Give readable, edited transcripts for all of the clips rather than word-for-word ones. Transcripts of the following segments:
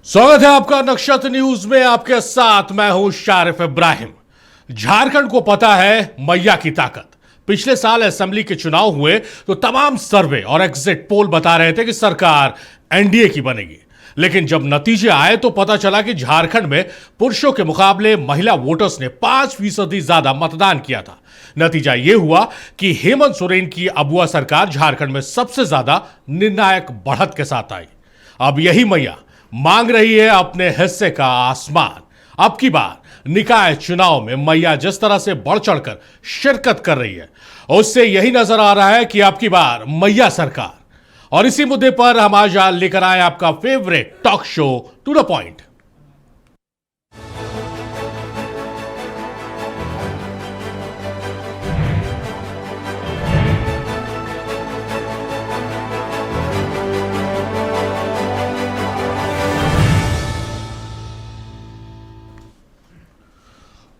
स्वागत है आपका नक्षत्र न्यूज में। आपके साथ मैं हूं शारिफ इब्राहिम। झारखंड को पता है मैया की ताकत। पिछले साल असेंबली के चुनाव हुए तो तमाम सर्वे और एग्जिट पोल बता रहे थे कि सरकार एनडीए की बनेगी, लेकिन जब नतीजे आए तो पता चला कि झारखंड में पुरुषों के मुकाबले महिला वोटर्स ने 5% ज्यादा मतदान किया था। नतीजा यह हुआ कि हेमंत सोरेन की अबुआ सरकार झारखंड में सबसे ज्यादा निर्णायक बढ़त के साथ आई। अब यही मैया मांग रही है अपने हिस्से का आसमान। अब की बार निकाय चुनाव में मैया जिस तरह से बढ़ चढ़कर शिरकत कर रही है, उससे यही नजर आ रहा है कि अब की बार मैया सरकार। और इसी मुद्दे पर हम आज लेकर आए आपका favourite talk show to the point.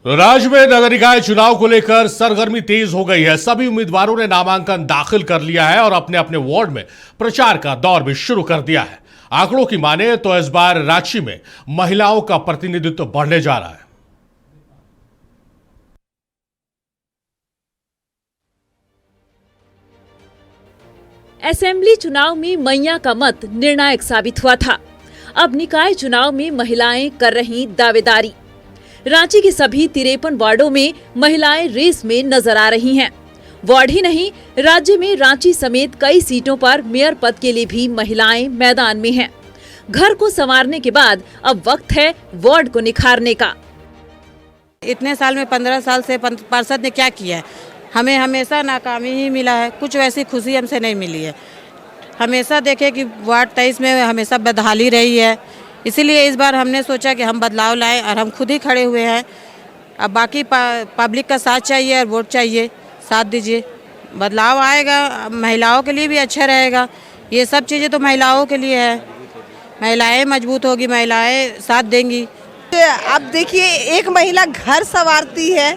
राज्य में नगर निकाय चुनाव को लेकर सरगर्मी तेज हो गई है। सभी उम्मीदवारों ने नामांकन दाखिल कर लिया है और अपने अपने वार्ड में प्रचार का दौर भी शुरू कर दिया है। आंकड़ों की माने तो इस बार रांची में महिलाओं का प्रतिनिधित्व बढ़ने जा रहा है। असेंबली चुनाव में मैया का मत निर्णायक साबित हुआ था। अब निकाय चुनाव में महिलाएं कर रही दावेदारी। रांची के सभी 53 वार्डों में महिलाएं रेस में नजर आ रही हैं। वार्ड ही नहीं, राज्य में रांची समेत कई सीटों पर मेयर पद के लिए भी महिलाएं मैदान में हैं। घर को संवारने के बाद अब वक्त है वार्ड को निखारने का। इतने साल में 15 साल से पार्षद ने क्या किया है? हमें हमेशा नाकामी ही मिला है, कुछ वैसी खुशी हमसे नहीं मिली है। हमेशा देखे कि वार्ड 23 में हमेशा बदहाली रही है, इसीलिए इस बार हमने सोचा कि हम बदलाव लाएं और हम खुद ही खड़े हुए हैं। अब बाकी पब्लिक का साथ चाहिए और वोट चाहिए, साथ दीजिए, बदलाव आएगा। महिलाओं के लिए भी अच्छा रहेगा। ये सब चीज़ें तो महिलाओं के लिए है। महिलाएं मजबूत होगी, महिलाएं साथ देंगी। अब देखिए, एक महिला घर संवारती है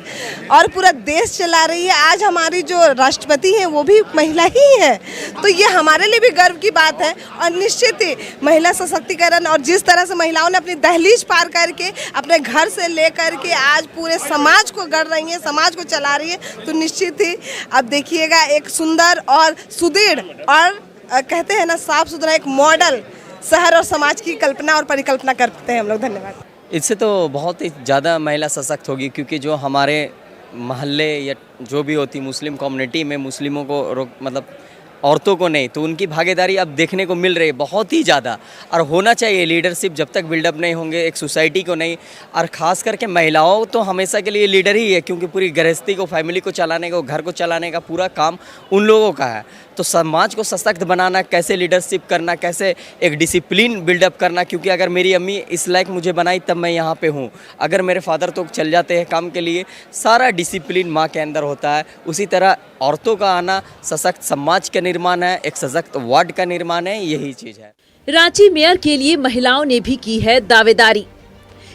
और पूरा देश चला रही है। आज हमारी जो राष्ट्रपति हैं वो भी महिला ही है, तो ये हमारे लिए भी गर्व की बात है। और निश्चित ही महिला सशक्तिकरण और जिस तरह से महिलाओं ने अपनी दहलीज पार करके अपने घर से लेकर के आज पूरे समाज को गढ़ रही है, समाज को चला रही है, तो निश्चित ही अब देखिएगा एक सुंदर और सुदृढ़ और कहते हैं ना साफ सुथरा एक मॉडल शहर और समाज की कल्पना और परिकल्पना करते हैं हम लोग। धन्यवाद। इससे तो बहुत ही ज़्यादा महिला सशक्त होगी, क्योंकि जो हमारे महल्ले या जो भी होती मुस्लिम कम्युनिटी में मुस्लिमों को मतलब औरतों को नहीं, तो उनकी भागीदारी अब देखने को मिल रही है बहुत ही ज़्यादा। और होना चाहिए लीडरशिप, जब तक बिल्डअप नहीं होंगे एक सोसाइटी को नहीं, और ख़ास करके महिलाओं तो हमेशा के लिए लीडर ही है, क्योंकि पूरी गृहस्थी को, फैमिली को चलाने को, घर को चलाने का पूरा काम उन लोगों का है। तो समाज को सशक्त बनाना, कैसे लीडरशिप करना, कैसे एक डिसिप्लिन बिल्डअप करना, क्योंकि अगर मेरी अम्मी इस लायक मुझे बनाई तब मैं यहाँ पे हूँ। अगर मेरे फादर तो चल जाते हैं काम के लिए, सारा डिसिप्लिन माँ के अंदर होता है। उसी तरह औरतों का आना सशक्त समाज का निर्माण है, एक सशक्त वार्ड का निर्माण है, यही चीज़ है। रांची मेयर के लिए महिलाओं ने भी की है दावेदारी।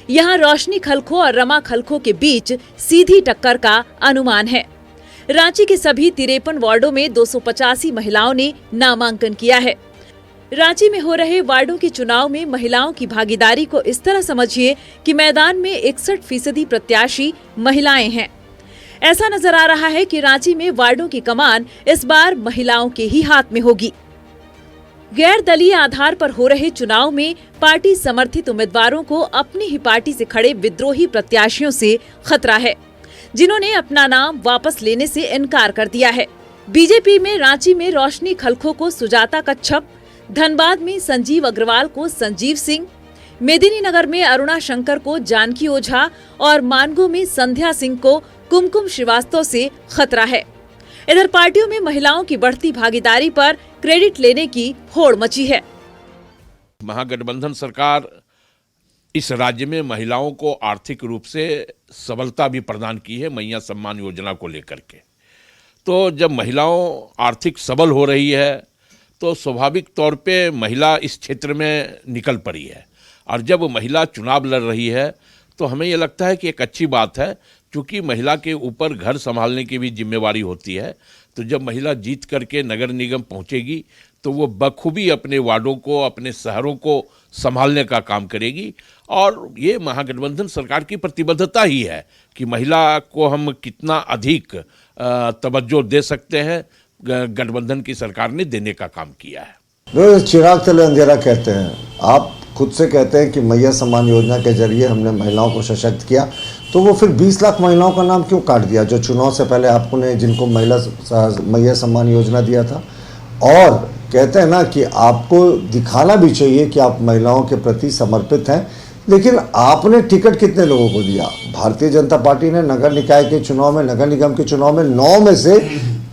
यहाँ रोशनी खलखो और रमा खलखो के बीच सीधी टक्कर का अनुमान है। रांची के सभी 53 वार्डों में 285 महिलाओं ने नामांकन किया है। रांची में हो रहे वार्डों के चुनाव में महिलाओं की भागीदारी को इस तरह समझिए कि मैदान में 61% प्रत्याशी महिलाएं हैं। ऐसा नजर आ रहा है कि रांची में वार्डों की कमान इस बार महिलाओं के ही हाथ में होगी। गैर दलीय आधार पर हो रहे चुनाव में पार्टी समर्थित उम्मीदवारों को अपनी ही पार्टी से खड़े विद्रोही प्रत्याशियों से खतरा है, जिन्होंने अपना नाम वापस लेने से इनकार कर दिया है। बीजेपी में रांची में रोशनी खलखो को सुजाता कच्छप, धनबाद में संजीव अग्रवाल को संजीव सिंह, मेदिनीनगर में अरुणा शंकर को जानकी ओझा और मानगो में संध्या सिंह को कुमकुम श्रीवास्तव से खतरा है। इधर पार्टियों में महिलाओं की बढ़ती भागीदारी पर क्रेडिट लेने की होड़ मची है। महागठबंधन सरकार इस राज्य में महिलाओं को आर्थिक रूप से सबलता भी प्रदान की है मैया सम्मान योजना को लेकर के। तो जब महिलाओं आर्थिक सबल हो रही है तो स्वाभाविक तौर पे महिला इस क्षेत्र में निकल पड़ी है, और जब महिला चुनाव लड़ रही है तो हमें ये लगता है कि एक अच्छी बात है, क्योंकि महिला के ऊपर घर संभालने की भी जिम्मेवारी होती है। तो जब महिला जीत करके नगर निगम पहुंचेगी तो वो बखूबी अपने वार्डों को, अपने शहरों को संभालने का काम करेगी। और ये महागठबंधन सरकार की प्रतिबद्धता ही है कि महिला को हम कितना अधिक तवज्जो दे सकते हैं, गठबंधन की सरकार ने देने का काम किया है। वो चिराग तले अंधेरा कहते हैं, आप खुद से कहते हैं कि मैया सम्मान योजना के जरिए हमने महिलाओं को सशक्त किया, तो वो फिर 20 लाख महिलाओं का नाम क्यों काट दिया जो चुनाव से पहले आपने जिनको मैया सम्मान योजना दिया था। और कहते हैं ना कि आपको दिखाना भी चाहिए कि आप महिलाओं के प्रति समर्पित हैं, लेकिन आपने टिकट कितने लोगों को दिया। भारतीय जनता पार्टी ने नगर निकाय के चुनाव में, नगर निगम के चुनाव में 9 में से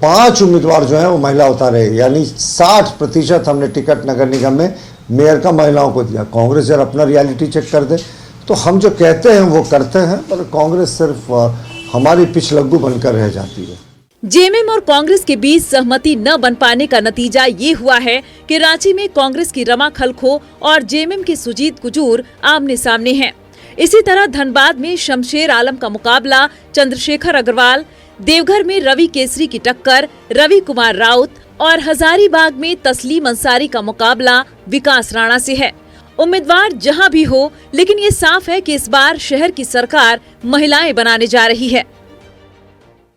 5 उम्मीदवार जो हैं वो महिला उतारे, यानी 60% हमने टिकट नगर निगम में मेयर का महिलाओं को दिया। कांग्रेस जरा अपना रियलिटी चेक कर दे। तो हम जो कहते हैं वो करते हैं, पर कांग्रेस सिर्फ हमारी पिछलग्गू बनकर रह जाती है। जेएमएम और कांग्रेस के बीच सहमति न बन पाने का नतीजा ये हुआ है कि रांची में कांग्रेस की रमा खलखो और जेएमएम के सुजीत कुजूर आमने सामने हैं। इसी तरह धनबाद में शमशेर आलम का मुकाबला चंद्रशेखर अग्रवाल, देवघर में रवि केसरी की टक्कर रवि कुमार राउत और हजारीबाग में तस्लीम अंसारी का मुकाबला विकास राणा से है। उम्मीदवार जहां भी हो, लेकिन ये साफ है कि इस बार शहर की सरकार महिलाएं बनाने जा रही है।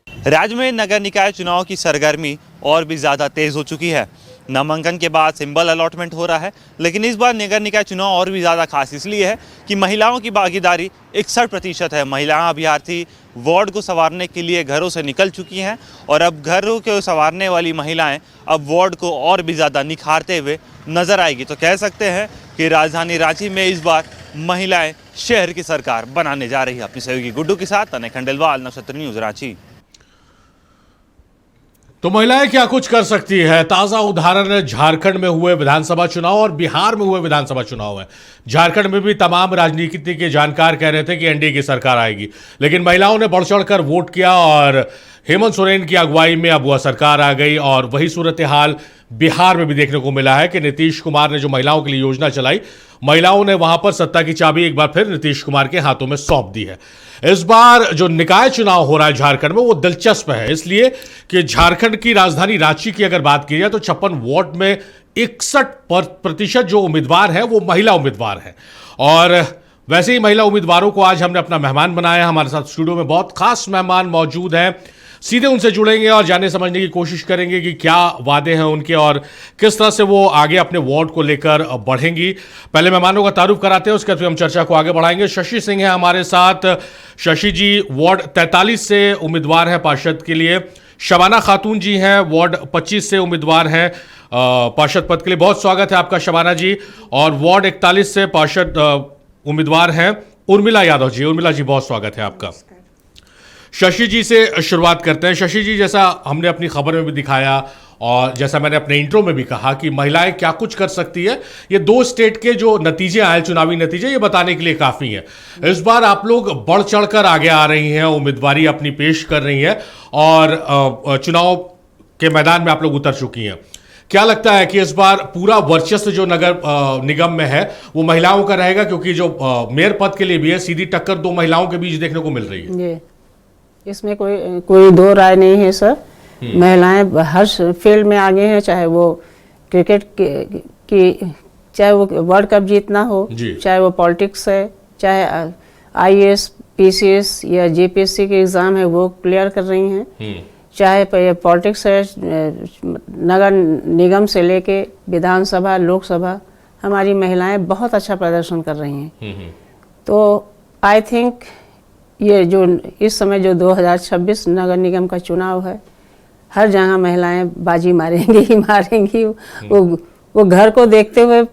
राज्य में नगर निकाय चुनाव की सरगर्मी और भी ज़्यादा तेज़ हो चुकी है। नामांकन के बाद सिंबल अलॉटमेंट हो रहा है, लेकिन इस बार नगर निकाय चुनाव और भी ज़्यादा खास इसलिए है कि महिलाओं की भागीदारी 61% है। महिला अभ्यर्थी वार्ड को संवारने के लिए घरों से निकल चुकी हैं और अब घरों को संवारने वाली महिलाएं अब वार्ड को और भी ज़्यादा निखारते हुए नजर आएगी। तो कह सकते हैं कि राजधानी रांची में इस बार महिलाएं शहर की सरकार बनाने जा रही है। अपनी सहयोगी गुड्डू के साथ तने खंडेलवाल, नक्षत्र न्यूज़ रांची। तो महिलाएं क्या कुछ कर सकती है, ताजा उदाहरण झारखंड में हुए विधानसभा चुनाव और बिहार में हुए विधानसभा चुनाव है। झारखंड में भी तमाम राजनीति के जानकार कह रहे थे कि एनडीए की सरकार आएगी, लेकिन महिलाओं ने बढ़ चढ़कर वोट किया और हेमंत सोरेन की अगुवाई में अब वह सरकार आ गई। और वही सूरत हाल बिहार में भी देखने को मिला है कि नीतीश कुमार ने जो महिलाओं के लिए योजना चलाई, महिलाओं ने वहां पर सत्ता की चाबी एक बार फिर नीतीश कुमार के हाथों में सौंप दी है। इस बार जो निकाय चुनाव हो रहा है झारखंड में वो दिलचस्प है, इसलिए कि झारखंड की राजधानी रांची की अगर बात की जाए तो 56 वार्ड में 61% जो उम्मीदवार है वो महिला उम्मीदवार हैं। और वैसे ही महिला उम्मीदवारों को आज हमने अपना मेहमान बनाया। हमारे साथ स्टूडियो में बहुत खास मेहमान मौजूद हैं, सीधे उनसे जुड़ेंगे और जानने समझने की कोशिश करेंगे कि क्या वादे हैं उनके और किस तरह से वो आगे अपने वार्ड को लेकर बढ़ेंगी। पहले मेहमानों का तारुफ कराते हैं, उसके बाद हम चर्चा को आगे बढ़ाएंगे। शशि सिंह है हमारे साथ। शशि जी वार्ड 43 से उम्मीदवार हैं पार्षद के लिए। शबाना खातून जी हैं, वार्ड 25 से उम्मीदवार हैं पार्षद पद के लिए। बहुत स्वागत है आपका शबाना जी। और वार्ड 41 से पार्षद उम्मीदवार हैं उर्मिला यादव जी। उर्मिला जी बहुत स्वागत है आपका। शशि जी से शुरुआत करते हैं। शशि जी, जैसा हमने अपनी खबर में भी दिखाया और जैसा मैंने अपने इंट्रो में भी कहा कि महिलाएं क्या कुछ कर सकती है, ये 2 स्टेट के जो नतीजे आए, चुनावी नतीजे, ये बताने के लिए काफ़ी है। इस बार आप लोग बढ़ चढ़कर आगे आ रही हैं, उम्मीदवारी अपनी पेश कर रही हैं और चुनाव के मैदान में आप लोग उतर चुकी हैं। क्या लगता है कि इस बार पूरा वर्चस्व जो नगर निगम में है वो महिलाओं का रहेगा, क्योंकि जो मेयर पद के लिए भी है सीधी टक्कर 2 महिलाओं के बीच देखने को मिल रही है? इसमें कोई दो राय नहीं है सर। महिलाएं हर फील्ड में आगे हैं, चाहे वो क्रिकेट की चाहे वो वर्ल्ड कप जीतना हो, चाहे वो पॉलिटिक्स है, चाहे आईएएस, पीसीएस या जेपीएससी के एग्ज़ाम है वो क्लियर कर रही हैं, चाहे पॉलिटिक्स है, नगर निगम से लेके विधानसभा, लोकसभा, हमारी महिलाएं बहुत अच्छा प्रदर्शन कर रही हैं। तो आई थिंक ये जो इस समय जो 2026 नगर निगम का चुनाव है, हर जगह महिलाएं बाजी मारेंगी ही मारेंगी। वो घर को देखते हुए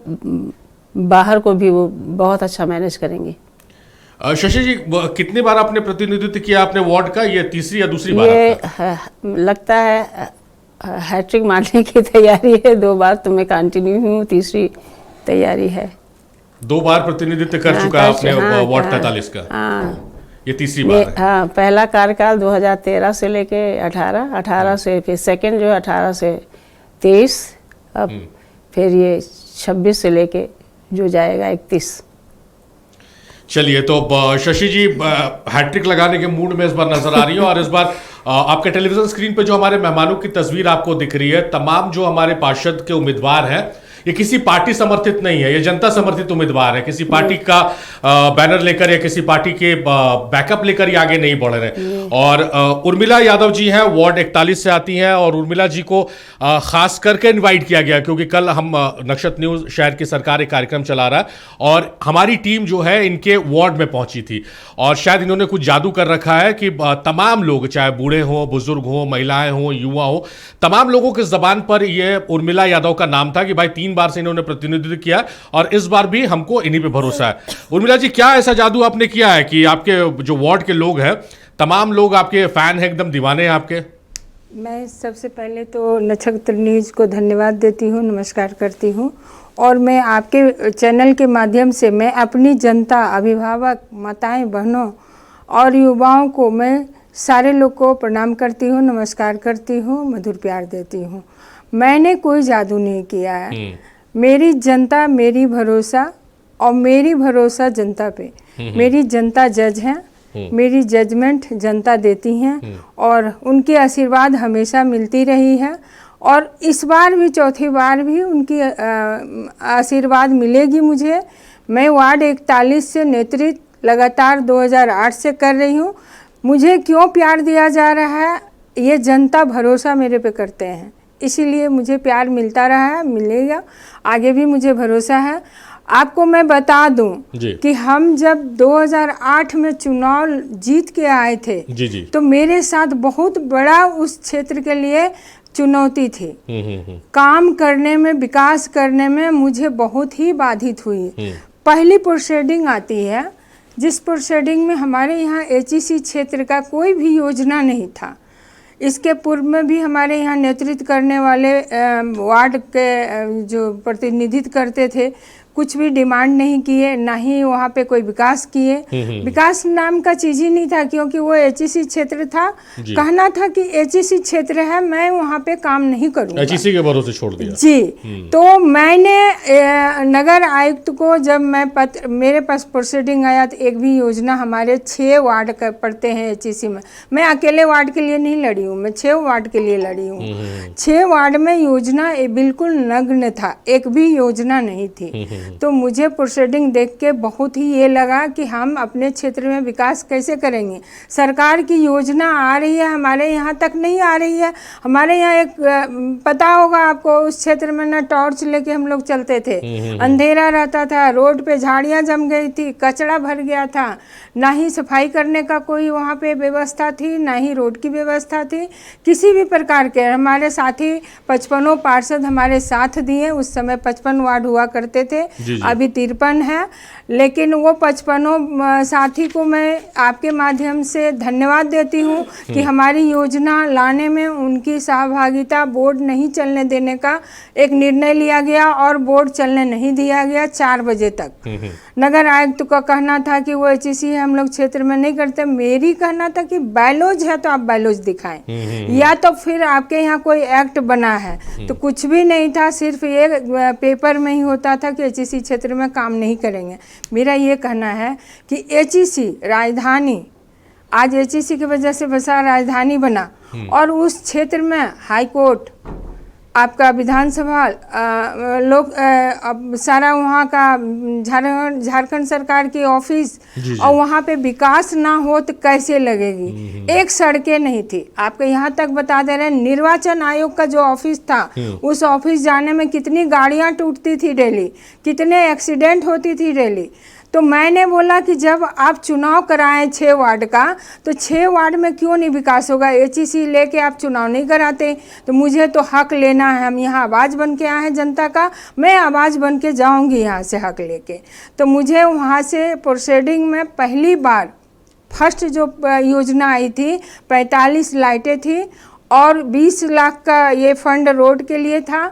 बाहर को भी वो बहुत अच्छा मैनेज करेंगी। शशि जी, कितनी बार आपने प्रतिनिधित्व किया अपने वार्ड का? ये तीसरी या दूसरी बार? ये लगता है हैट्रिक मारने की तैयारी है। 2 बार तो मैं कंटिन्यू हूँ, तीसरी तैयारी है। 2 बार प्रतिनिधित्व कर चुका है आपने वार्ड 43 का? हाँ, ये तीसरी बार है। हाँ, पहला कार्यकाल 2013 से लेके 18 से, फिर सेकंड जो 18 से 23, अब फिर ये 26 से लेके जो जाएगा 31। चलिए, तो शशि जी हैट्रिक लगाने के मूड में इस बार नजर आ रही है, और इस बार आपके टेलीविजन स्क्रीन पे जो हमारे मेहमानों की तस्वीर आपको दिख रही है, तमाम जो हमारे पार्षद के उम्मीदवार हैं, ये किसी पार्टी समर्थित नहीं है, ये जनता समर्थित उम्मीदवार है। किसी पार्टी का बैनर लेकर या किसी पार्टी के बैकअप लेकर ये आगे नहीं बढ़ रहे। और उर्मिला यादव जी हैं, वार्ड 41 से आती हैं, और उर्मिला जी को खास करके इनवाइट किया गया क्योंकि कल हम नक्षत्र न्यूज शहर की सरकार एक कार्यक्रम चला रहा है, और हमारी टीम जो है इनके वार्ड में पहुंची थी, और शायद इन्होंने कुछ जादू कर रखा है कि तमाम लोग, चाहे बूढ़े हों, बुजुर्ग हों, महिलाएं हों, युवा हो, तमाम लोगों की जबान पर यह उर्मिला यादव का नाम था कि भाई 3 बार से इन्होंने प्रतिनिधित्व किया और इस बार भी हमको इन्हीं पे भरोसा है। उर्मिला जी, क्या ऐसा जादू आपने किया है कि आपके जो वार्ड के लोग हैं, तमाम लोग आपके फैन हैं, एकदम दीवाने हैं आपके? मैं सबसे पहले तो नक्षत्र न्यूज़ को धन्यवाद देती हूँ, नमस्कार करती हूँ, और मैं आपके चैनल के माध्यम से मैं अपनी जनता, अभिभावक, माताएं, बहनों और युवाओं को, मैं सारे लोग को प्रणाम करती हूँ, नमस्कार करती हूँ, मधुर प्यार देती हूँ। मैंने कोई जादू नहीं किया है। मेरी जनता, मेरी भरोसा और मेरी भरोसा जनता पे। मेरी जनता जज है, मेरी जजमेंट जनता देती हैं, और उनके आशीर्वाद हमेशा मिलती रही है, और इस बार भी, चौथी बार भी उनकी आशीर्वाद मिलेगी मुझे। मैं वार्ड 41 से नेतृत्व लगातार 2008 से कर रही हूँ। मुझे क्यों प्यार दिया जा रहा है, ये जनता भरोसा मेरे पे करते हैं, इसीलिए मुझे प्यार मिलता रहा है, मिलेगा, आगे भी मुझे भरोसा है। आपको मैं बता दूं कि हम जब 2008 में चुनाव जीत के आए थे, जी। तो मेरे साथ बहुत बड़ा उस क्षेत्र के लिए चुनौती थी। काम करने में, विकास करने में मुझे बहुत ही बाधित हुई। पहली प्रोसीडिंग आती है, जिस प्रोसीडिंग में हमारे यहाँ HEC क्षेत्र का कोई भी योजना नहीं था। इसके पूर्व में भी हमारे यहाँ नेतृत्व करने वाले वार्ड के जो प्रतिनिधित्व करते थे, कुछ भी डिमांड नहीं किए, ना ही वहाँ पे कोई विकास किए। विकास नाम का चीज ही नहीं था, क्योंकि वो HEC क्षेत्र था। कहना था कि HEC क्षेत्र है, मैं वहाँ पे काम नहीं करूँगा, HEC के भरोसे छोड़ दिया जी। तो मैंने नगर आयुक्त को, जब मैं मेरे पास प्रोसीडिंग आया, तो एक भी योजना, हमारे 6 वार्ड पड़ते हैं HEC में, मैं अकेले वार्ड के लिए नहीं लड़ी हूँ, मैं 6 वार्ड के लिए लड़ी हूँ। 6 वार्ड में योजना बिल्कुल नग्न था, एक भी योजना नहीं थी। तो मुझे प्रोसीडिंग देख के बहुत ही ये लगा कि हम अपने क्षेत्र में विकास कैसे करेंगे। सरकार की योजना आ रही है, हमारे यहाँ तक नहीं आ रही है। हमारे यहाँ एक पता होगा आपको, उस क्षेत्र में ना टॉर्च लेके हम लोग चलते थे, अंधेरा रहता था, रोड पे झाड़ियाँ जम गई थी, कचरा भर गया था, ना ही सफाई करने का कोई वहाँ पे व्यवस्था थी, ना ही रोड की व्यवस्था थी, किसी भी प्रकार के। हमारे साथी 55 पार्षद हमारे साथ दिए, उस समय 55 वार्ड हुआ करते थे, अभी 53 है, लेकिन वो 55 साथी को मैं आपके माध्यम से धन्यवाद देती हूँ कि हमारी योजना लाने में उनकी सहभागिता, बोर्ड नहीं चलने देने का एक निर्णय लिया गया, और बोर्ड चलने नहीं दिया गया 4 बजे तक। नगर आयुक्त का कहना था कि वो HEC है, हम लोग क्षेत्र में नहीं करते। मेरी कहना था कि बायलॉज है तो आप बायलॉज दिखाएं, या तो फिर आपके यहाँ कोई एक्ट बना है। तो कुछ भी नहीं था, सिर्फ ये पेपर में ही होता था कि HEC क्षेत्र में काम नहीं करेंगे। मेरा ये कहना है कि HEC राजधानी, आज HEC की वजह से बसा राजधानी बना, और उस क्षेत्र में हाई कोर्ट, आपका विधानसभा, लोग सारा वहाँ का झारखंड सरकार की ऑफिस, और वहाँ पे विकास ना हो तो कैसे लगेगी। एक सड़कें नहीं थी। आपको यहाँ तक बता दे रहे हैं, निर्वाचन आयोग का जो ऑफिस था, उस ऑफिस जाने में कितनी गाड़ियाँ टूटती थी डेली, कितने एक्सीडेंट होती थी डेली। तो मैंने बोला कि जब आप चुनाव कराएं 6 वार्ड का, तो 6 वार्ड में क्यों नहीं विकास होगा। HEC लेके आप चुनाव नहीं कराते, तो मुझे तो हक लेना है। हम यहाँ आवाज़ बन के आए हैं जनता का, मैं आवाज़ बन के जाऊँगी यहाँ से हक लेके। तो मुझे वहाँ से प्रोसीडिंग में पहली बार फर्स्ट जो योजना आई थी, 45 लाइटें थी, और 20 लाख का ये फंड रोड के लिए था,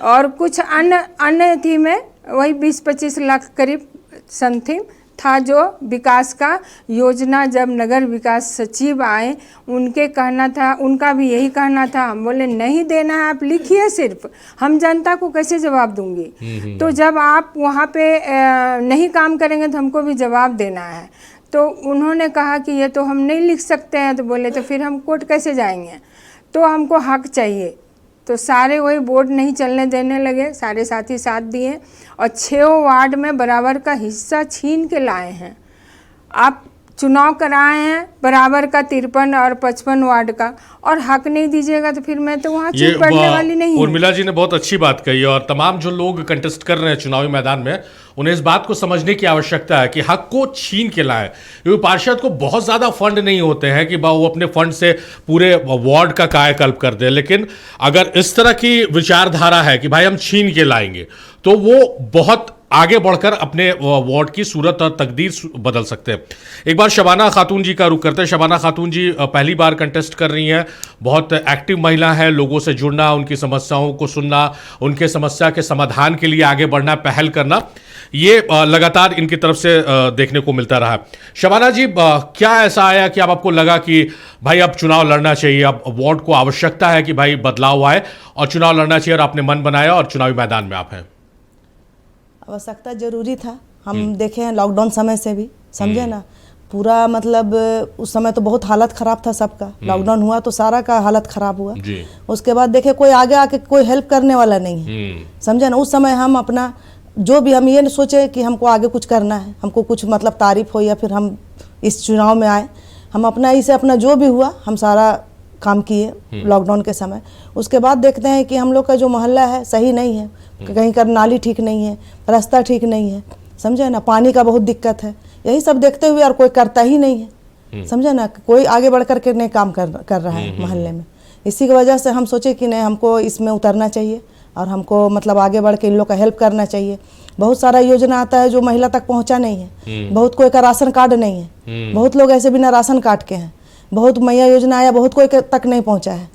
और कुछ अन्य थी में वही 20-25 लाख करीब समथिंग था जो विकास का योजना, जब नगर विकास सचिव आए उनके कहना था, उनका भी यही कहना था। हम बोले नहीं देना है, आप लिखिए सिर्फ, हम जनता को कैसे जवाब दूंगी। तो जब आप वहाँ पे नहीं काम करेंगे तो हमको भी जवाब देना है। तो उन्होंने कहा कि ये तो हम नहीं लिख सकते हैं। तो बोले तो फिर हम कोर्ट कैसे जाएंगे, तो हमको हक चाहिए। तो सारे वही बोर्ड नहीं चलने देने लगे, सारे साथी साथ दिए और 6 वार्ड में बराबर का हिस्सा छीन के लाए हैं। आप चुनाव कराए हैं बराबर का 53 और 55 वार्ड का, और हक नहीं दीजिएगा तो फिर मैं तो वहाँ चुप पड़ने वाली नहीं हूँ। उर्मिला जी ने बहुत अच्छी बात कही, और तमाम जो लोग कंटेस्ट कर रहे हैं चुनावी मैदान में, उन्हें इस बात को समझने की आवश्यकता है कि हक को छीन के लाए। क्योंकि पार्षद को बहुत ज्यादा फंड नहीं होते हैं कि वो अपने फंड से पूरे वार्ड का कायाकल्प कर दे, लेकिन अगर इस तरह की विचारधारा है कि भाई हम छीन के लाएंगे, तो वो बहुत आगे बढ़कर अपने वार्ड की सूरत और तकदीर बदल सकते हैं। एक बार शबाना खातून जी का रुख करते हैं। शबाना खातून जी पहली बार कंटेस्ट कर रही हैं, बहुत एक्टिव महिला है, लोगों से जुड़ना, उनकी समस्याओं को सुनना, उनके समस्या के समाधान के लिए आगे बढ़ना, पहल करना, ये लगातार इनकी तरफ से देखने को मिलता रहा। शबाना जी, क्या ऐसा आया कि अब आपको लगा कि भाई अब चुनाव लड़ना चाहिए, अब वार्ड को आवश्यकता है कि भाई बदलाव आए और चुनाव लड़ना चाहिए, और आपने मन बनाया और चुनावी मैदान में आप हैं? आवश्यकता जरूरी था। हम देखे हैं लॉकडाउन समय से भी, समझे ना, पूरा मतलब उस समय तो बहुत हालत खराब था सबका। लॉकडाउन हुआ तो सारा का हालत खराब हुआ जी। उसके बाद देखे कोई आगे आके कोई हेल्प करने वाला नहीं है, समझे ना। उस समय हम अपना जो भी, हम ये सोचे कि हमको आगे कुछ करना है, हमको कुछ मतलब तारीफ हो या फिर हम इस चुनाव में आए, हम अपना इसे अपना जो भी हुआ हम सारा काम किए लॉकडाउन के समय। उसके बाद देखते हैं कि हम लोग का जो मोहल्ला है सही नहीं है, कहीं का नाली ठीक नहीं है, रास्ता ठीक नहीं है, समझे ना, पानी का बहुत दिक्कत है। यही सब देखते हुए और कोई करता ही नहीं है, समझे ना, कोई आगे बढ़ कर के नहीं काम कर रहा है मोहल्ले में। इसी की वजह से हम सोचे कि नहीं, हमको इसमें उतरना चाहिए और हमको मतलब आगे बढ़ के इन लोग का हेल्प करना चाहिए। बहुत सारा योजना आता है जो महिला तक पहुंचा नहीं है, बहुत कोई का राशन कार्ड नहीं है, बहुत लोग ऐसे बिना राशन कार्ड के हैं, बहुत मैया योजना आया, बहुत कोई तक नहीं पहुंचा है।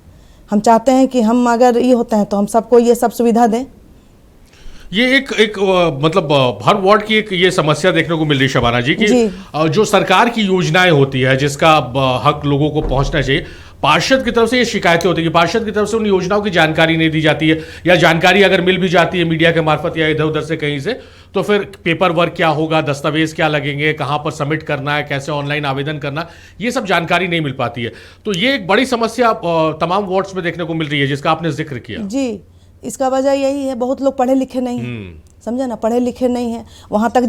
हम चाहते हैं कि हम अगर ये होते हैं तो हम सबको ये सब सुविधा दें। ये एक मतलब हर वार्ड की एक ये समस्या देखने को मिल रही है शबाना जी कि जो सरकार की योजनाएं होती है जिसका हक लोगों को पहुंचना चाहिए, पार्षद की तरफ से ये शिकायतें होती है कि पार्षद की तरफ से उन योजनाओं की जानकारी नहीं दी जाती है, या जानकारी अगर मिल भी जाती है मीडिया के मार्फत या इधर उधर से कहीं से, तो फिर पेपर वर्क क्या होगा, दस्तावेज क्या लगेंगे, कहाँ पर सबमिट करना है, कैसे ऑनलाइन आवेदन करना, ये सब जानकारी नहीं मिल पाती है। तो ये एक बड़ी समस्या तमाम वार्ड्स में देखने को मिल रही है जिसका आपने जिक्र किया जी। इसका वजह यही है, बहुत लोग पढ़े लिखे नहीं हैं, समझे ना, पढ़े लिखे नहीं है, वहाँ तक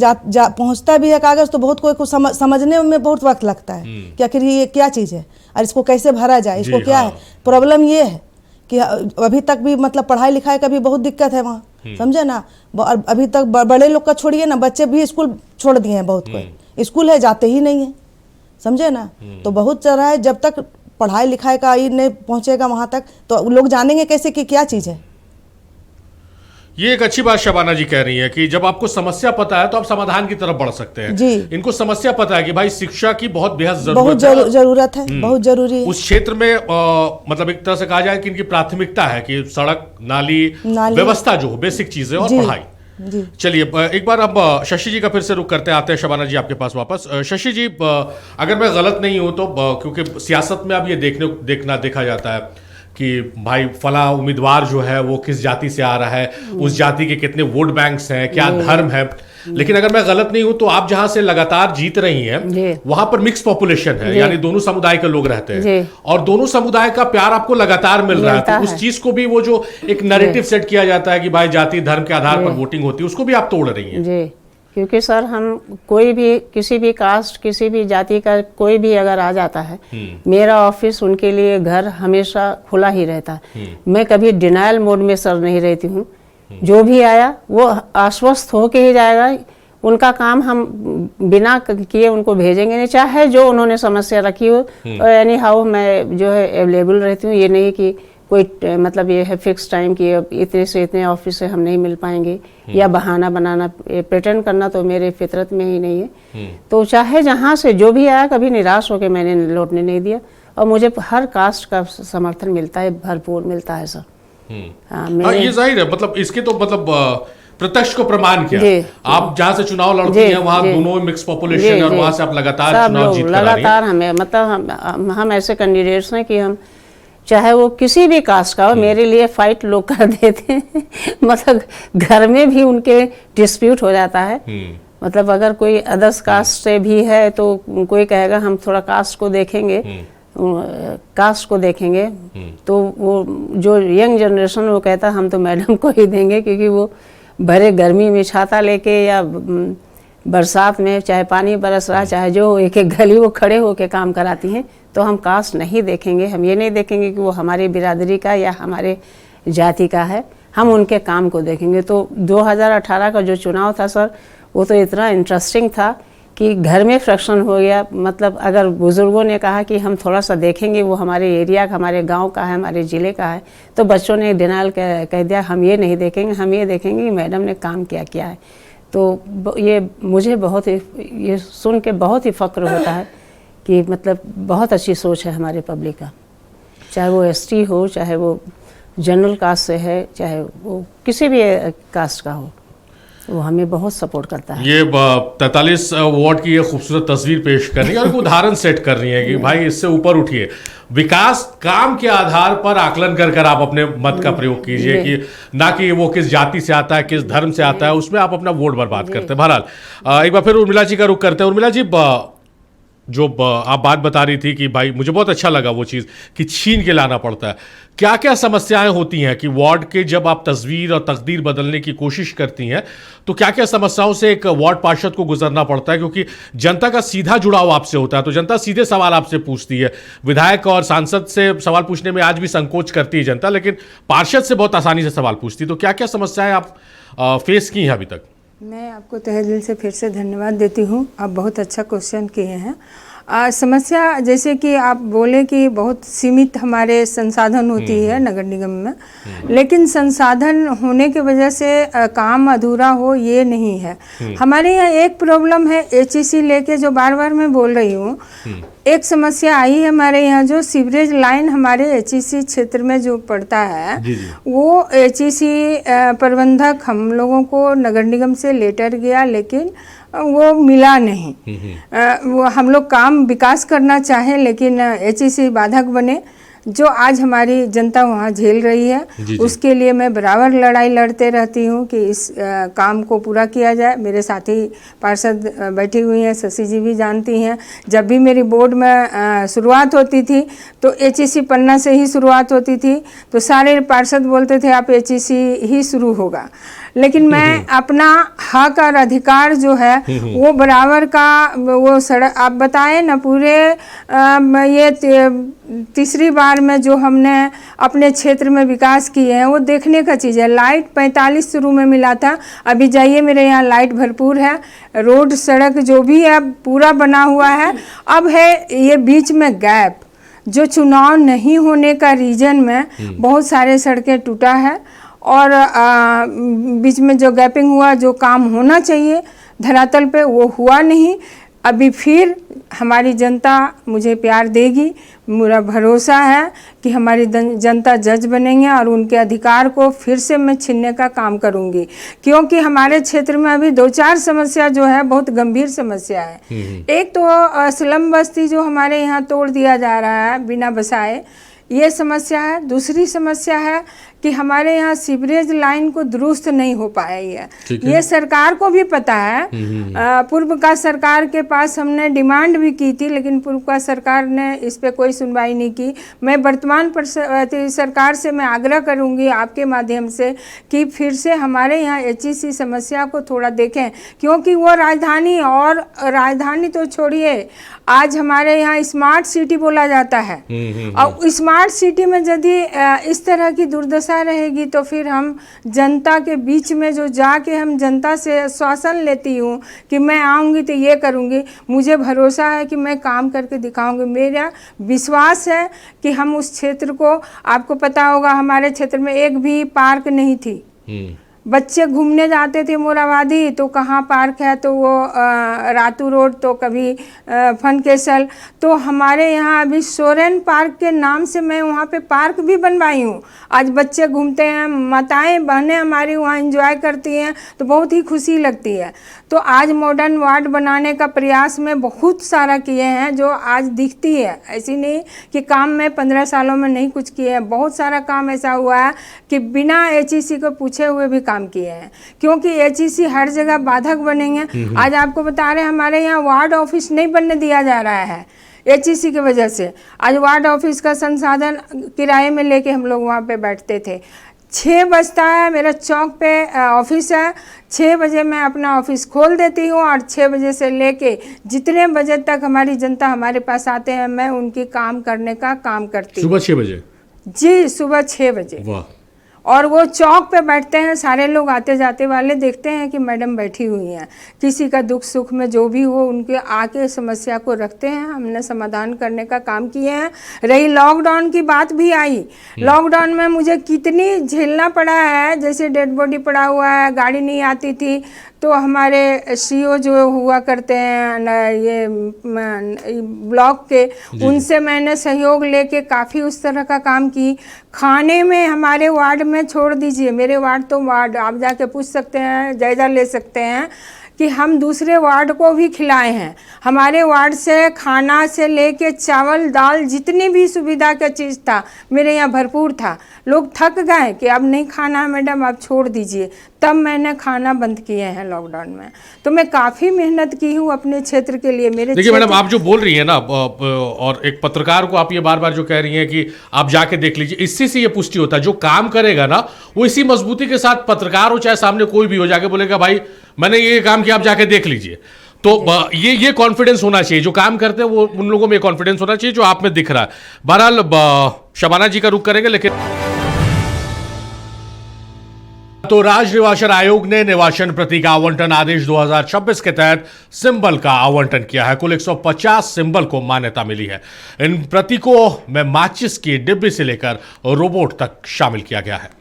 पहुँचता भी है कागज तो बहुत कोई को समझने में बहुत वक्त लगता है कि आखिर ये क्या चीज़ है और इसको कैसे भरा जाए, इसको क्या है। प्रॉब्लम ये है कि अभी तक भी मतलब पढ़ाई लिखाई का भी बहुत दिक्कत है वहाँ, समझे ना। अभी तक बड़े लोग का छोड़िए ना, बच्चे भी स्कूल छोड़ दिए हैं, बहुत कोई स्कूल है जाते ही नहीं है, समझे ना। तो बहुत तरह है, जब तक पढ़ाई लिखाई का ही नहीं पहुँचेगा वहाँ तक तो लोग जानेंगे कैसे कि क्या चीज़ है। ये एक अच्छी बात शबाना जी कह रही है कि जब आपको समस्या पता है तो आप समाधान की तरफ बढ़ सकते हैं जी। इनको समस्या पता है कि भाई शिक्षा की बहुत बेहद जरूरत है, बहुत जरूरी है उस क्षेत्र में। मतलब एक तरह से कहा जाए कि इनकी प्राथमिकता है कि सड़क, नाली व्यवस्था जो हो, बेसिक चीजें और पढ़ाई। चलिए एक बार अब शशि जी का फिर से रुख करते आते हैं शबाना जी आपके पास वापस। शशि जी, अगर मैं गलत नहीं हूं तो क्योंकि सियासत में अब ये देखा जाता है कि भाई फला उम्मीदवार जो है वो किस जाति से आ रहा है, उस जाति के कितने वोट बैंक्स हैं, क्या धर्म है। लेकिन अगर मैं गलत नहीं हूं तो आप जहां से लगातार जीत रही हैं वहां पर मिक्स पॉपुलेशन है, यानी दोनों समुदाय के लोग रहते हैं और दोनों समुदाय का प्यार आपको लगातार मिल रहा है। तो उस चीज को भी, वो जो एक नैरेटिव सेट किया जाता है कि भाई जाति धर्म के आधार पर वोटिंग होती है, उसको भी आप तोड़ रही हैं। क्योंकि सर हम कोई भी किसी भी कास्ट किसी भी जाति का कोई भी अगर आ जाता है, मेरा ऑफिस उनके लिए घर हमेशा खुला ही रहता है। मैं कभी डिनायल मोड में सर नहीं रहती हूँ। जो भी आया वो आश्वस्त होके ही जाएगा। उनका काम हम बिना किए उनको भेजेंगे नहीं, चाहे जो उन्होंने समस्या रखी हो। एनी हाउ मैं जो है अवेलेबल रहती हूँ। ये नहीं कि कोई मतलब ये है फिक्स टाइम कि इतने से इतने ऑफिस से हम नहीं मिल पाएंगे या बहाना बनाना, प्रिटेंड करना तो मेरे फितरत में ही नहीं है। तो चाहे जहाँ से जो भी आया, कभी निराश होकर मैंने लौटने नहीं दिया और मुझे हर कास्ट का समर्थन मिलता है, भरपूर मिलता है सर। ये जाहिर है, मतलब इसके तो मतलब प्रत्यक्ष को प्रमाण किया। आप जहाँ से चुनाव लड़ती हैं वहाँ दोनों मिक्स पॉपुलेशन है और वहाँ से आप लगातार चुनाव जीत कर आ रही हैं। लगातार हमें मतलब हम ऐसे कैंडिडेट्स हैं कि हम चाहे वो किसी भी कास्ट का हो, मेरे लिए फाइट लोग कर देते हैं। मतलब घर में भी उनके डिस्प्यूट हो जाता है। मतलब अगर कोई अदर्स कास्ट से भी है तो कोई कहेगा हम थोड़ा कास्ट को देखेंगे, तो वो जो यंग जनरेशन वो कहता हम तो मैडम को ही देंगे, क्योंकि वो भरे गर्मी में छाता लेके या बरसात में चाहे पानी बरस रहा चाहे जो एक एक गली वो खड़े होके काम कराती हैं। तो हम कास्ट नहीं देखेंगे, हम ये नहीं देखेंगे कि वो हमारी बिरादरी का या हमारे जाति का है, हम उनके काम को देखेंगे। तो 2018 का जो चुनाव था सर, वो तो इतना इंटरेस्टिंग था कि घर में फ्रैक्शन हो गया। मतलब अगर बुज़ुर्गों ने कहा कि हम थोड़ा सा देखेंगे, वो हमारे एरिया का, हमारे गांव का है, हमारे ज़िले का है, तो बच्चों ने डिनाइल कह दिया हम ये नहीं देखेंगे, हम ये देखेंगे कि मैडम ने काम क्या किया है। तो ये मुझे बहुत ही, ये सुन के बहुत ही फ़ख्र होता है कि मतलब बहुत अच्छी सोच है हमारे पब्लिक का, चाहे वो एसटी हो, चाहे वो जनरल कास्ट से है, चाहे वो किसी भी कास्ट का हो, वो हमें बहुत सपोर्ट करता है। ये 43 वार्ड की ये खूबसूरत तस्वीर पेश कर रही है और एक उदाहरण सेट कर रही है कि भाई इससे ऊपर उठिए, विकास काम के आधार पर आकलन कर आप अपने मत का प्रयोग कीजिए, कि ना कि वो किस जाति से आता है, किस धर्म से आता है, उसमें आप अपना वोट बर्बाद करते हैं। बहरहाल एक बार फिर उर्मिला जी का रुख करते हैं। उर्मिला जी, जो आप बात बता रही थी कि भाई मुझे बहुत अच्छा लगा वो चीज़ कि छीन के लाना पड़ता है, क्या क्या समस्याएं होती हैं कि वार्ड के जब आप तस्वीर और तकदीर बदलने की कोशिश करती हैं तो क्या क्या समस्याओं से एक वार्ड पार्षद को गुजरना पड़ता है, क्योंकि जनता का सीधा जुड़ाव आपसे होता है, तो जनता सीधे सवाल आपसे पूछती है। विधायक और सांसद से सवाल पूछने में आज भी संकोच करती है जनता, लेकिन पार्षद से बहुत आसानी से सवाल पूछती है। तो क्या क्या समस्याएं आप फेस की हैं अभी तक? मैं आपको तहे दिल से फिर से धन्यवाद देती हूँ, आप बहुत अच्छा क्वेश्चन किए हैं। समस्या जैसे कि आप बोले कि बहुत सीमित हमारे संसाधन होती है नगर निगम में, लेकिन संसाधन होने की वजह से काम अधूरा हो ये नहीं है। हमारे यहाँ एक प्रॉब्लम है एचईसी लेके, जो बार बार मैं बोल रही हूँ। एक समस्या आई है हमारे यहाँ, जो सीवरेज लाइन हमारे एचईसी क्षेत्र में जो पड़ता है, वो एचईसी प्रबंधक हम लोगों को नगर निगम से लेटर गया, लेकिन वो मिला नहीं। वो हम लोग काम विकास करना चाहें, लेकिन एचईसी बाधक बने, जो आज हमारी जनता वहाँ झेल रही है। उसके लिए मैं बराबर लड़ाई लड़ते रहती हूँ कि इस काम को पूरा किया जाए। मेरे साथी पार्षद बैठी हुई हैं, शशि जी भी जानती हैं, जब भी मेरी बोर्ड में शुरुआत होती थी तो एचईसी पन्ना से ही शुरुआत होती थी, तो सारे पार्षद बोलते थे आप एचईसी ही शुरू होगा। लेकिन मैं अपना हक और अधिकार जो है वो बराबर का, वो सड़क आप बताएं ना, पूरे ये तीसरी बार में जो हमने अपने क्षेत्र में विकास किए हैं वो देखने का चीज़ है। लाइट 45 शुरू में मिला था, अभी जाइए मेरे यहाँ लाइट भरपूर है, रोड सड़क जो भी है पूरा बना हुआ है। अब है ये बीच में गैप, जो चुनाव नहीं होने का रीजन में बहुत सारे सड़कें टूटा है, और बीच में जो गैपिंग हुआ, जो काम होना चाहिए धरातल पे वो हुआ नहीं। अभी फिर हमारी जनता मुझे प्यार देगी, मेरा भरोसा है कि हमारी जनता जज बनेंगे और उनके अधिकार को फिर से मैं छीनने का काम करूंगी, क्योंकि हमारे क्षेत्र में अभी 2-4 समस्या जो है बहुत गंभीर समस्या है। एक तो स्लम बस्ती जो हमारे यहाँ तोड़ दिया जा रहा है बिना बसाए, ये समस्या है। दूसरी समस्या है कि हमारे यहाँ सीवरेज लाइन को दुरुस्त नहीं हो पाई है। ये सरकार को भी पता है। पूर्व का सरकार के पास हमने डिमांड भी की थी, लेकिन पूर्व का सरकार ने इस पे कोई सुनवाई नहीं की। मैं वर्तमान सरकार से मैं आग्रह करूंगी आपके माध्यम से कि फिर से हमारे यहाँ एचईसी समस्या को थोड़ा देखें, क्योंकि वो राजधानी, और राजधानी तो छोड़िए, आज हमारे यहाँ स्मार्ट सिटी बोला जाता है, और स्मार्ट सिटी में यदि इस तरह की दुर्दशा रहेगी तो फिर हम जनता के बीच में जो जाके हम जनता से आश्वासन लेती हूँ कि मैं आऊँगी तो ये करूँगी, मुझे भरोसा है कि मैं काम करके दिखाऊंगी। मेरा विश्वास है कि हम उस क्षेत्र को, आपको पता होगा हमारे क्षेत्र में एक भी पार्क नहीं थी, बच्चे घूमने जाते थे मोराबादी, तो कहाँ पार्क है, तो वो रातू रोड, तो कभी फनकेसल। तो हमारे यहाँ अभी सोरेन पार्क के नाम से मैं वहाँ पे पार्क भी बनवाई हूँ। आज बच्चे घूमते हैं, माताएं बहनें हमारी वहाँ एंजॉय करती हैं, तो बहुत ही खुशी लगती है। तो आज मॉडर्न वार्ड बनाने का प्रयास में बहुत सारा किए हैं, जो आज दिखती है। ऐसी नहीं कि काम में 15 सालों में नहीं कुछ किए हैं, बहुत सारा काम ऐसा हुआ है कि बिना HEC को पूछे हुए भी काम किए हैं, क्योंकि HEC हर जगह बाधक बनेंगे। आज आपको बता रहे हैं, हमारे यहाँ वार्ड ऑफिस नहीं बनने दिया जा रहा है HEC की वजह से। आज वार्ड ऑफिस का संसाधन किराए में लेके हम लोग वहाँ पे बैठते थे। 6 बजता है, मेरा चौक पे ऑफिस है, 6 बजे मैं अपना ऑफिस खोल देती हूँ और 6 बजे से लेके जितने बजे तक हमारी जनता हमारे पास आते हैं, मैं उनकी काम करने का काम करती हूँ। सुबह 6 बजे? जी, सुबह 6 बजे। वाह। और वो चौक पे बैठते हैं, सारे लोग आते जाते वाले देखते हैं कि मैडम बैठी हुई हैं। किसी का दुख सुख में जो भी हो, उनके आके समस्या को रखते हैं, हमने समाधान करने का काम किए हैं। रही लॉकडाउन की बात भी आई, लॉकडाउन में मुझे कितनी झेलना पड़ा है, जैसे डेड बॉडी पड़ा हुआ है, गाड़ी नहीं आती थी, तो हमारे CO जो हुआ करते हैं ये ब्लॉक के, उनसे मैंने सहयोग लेके काफ़ी उस तरह का काम की। खाने में हमारे वार्ड में, छोड़ दीजिए मेरे वार्ड, तो वार्ड आप जाके पूछ सकते हैं, जायज़ा ले सकते हैं कि हम दूसरे वार्ड को भी खिलाए हैं। हमारे वार्ड से खाना से लेके चावल दाल जितनी भी सुविधा का चीज़ था मेरे यहाँ भरपूर था। लोग थक गए कि अब नहीं खाना है मैडम, आप छोड़ दीजिए, तब मैंने खाना बंद किए हैं लॉकडाउन में। तो मैं काफ़ी मेहनत की हूँ अपने क्षेत्र के लिए। मेरे देखिए मैडम, आप जो बोल रही हैं ना, और एक पत्रकार को आप ये बार बार जो कह रही हैं कि आप जाके देख लीजिए, इससे से ये पुष्टि होता है जो काम करेगा ना वो इसी मजबूती के साथ, पत्रकार हो चाहे सामने कोई भी हो, जाके बोलेगा भाई मैंने ये काम किया, आप जाके देख लीजिए। तो ये कॉन्फिडेंस होना चाहिए, जो काम करते हैं वो उन लोगों में कॉन्फिडेंस होना चाहिए जो आप में दिख रहा है। बहरहाल शबाना जी का रुख करेंगे, लेकिन तो राज्य निर्वाचन आयोग ने निर्वाचन प्रतीक आवंटन आदेश 2026 के तहत सिंबल का आवंटन किया है। कुल 150 सिंबल को मान्यता मिली है। इन प्रतीकों में माचिस की डिब्बी से लेकर रोबोट तक शामिल किया गया है। –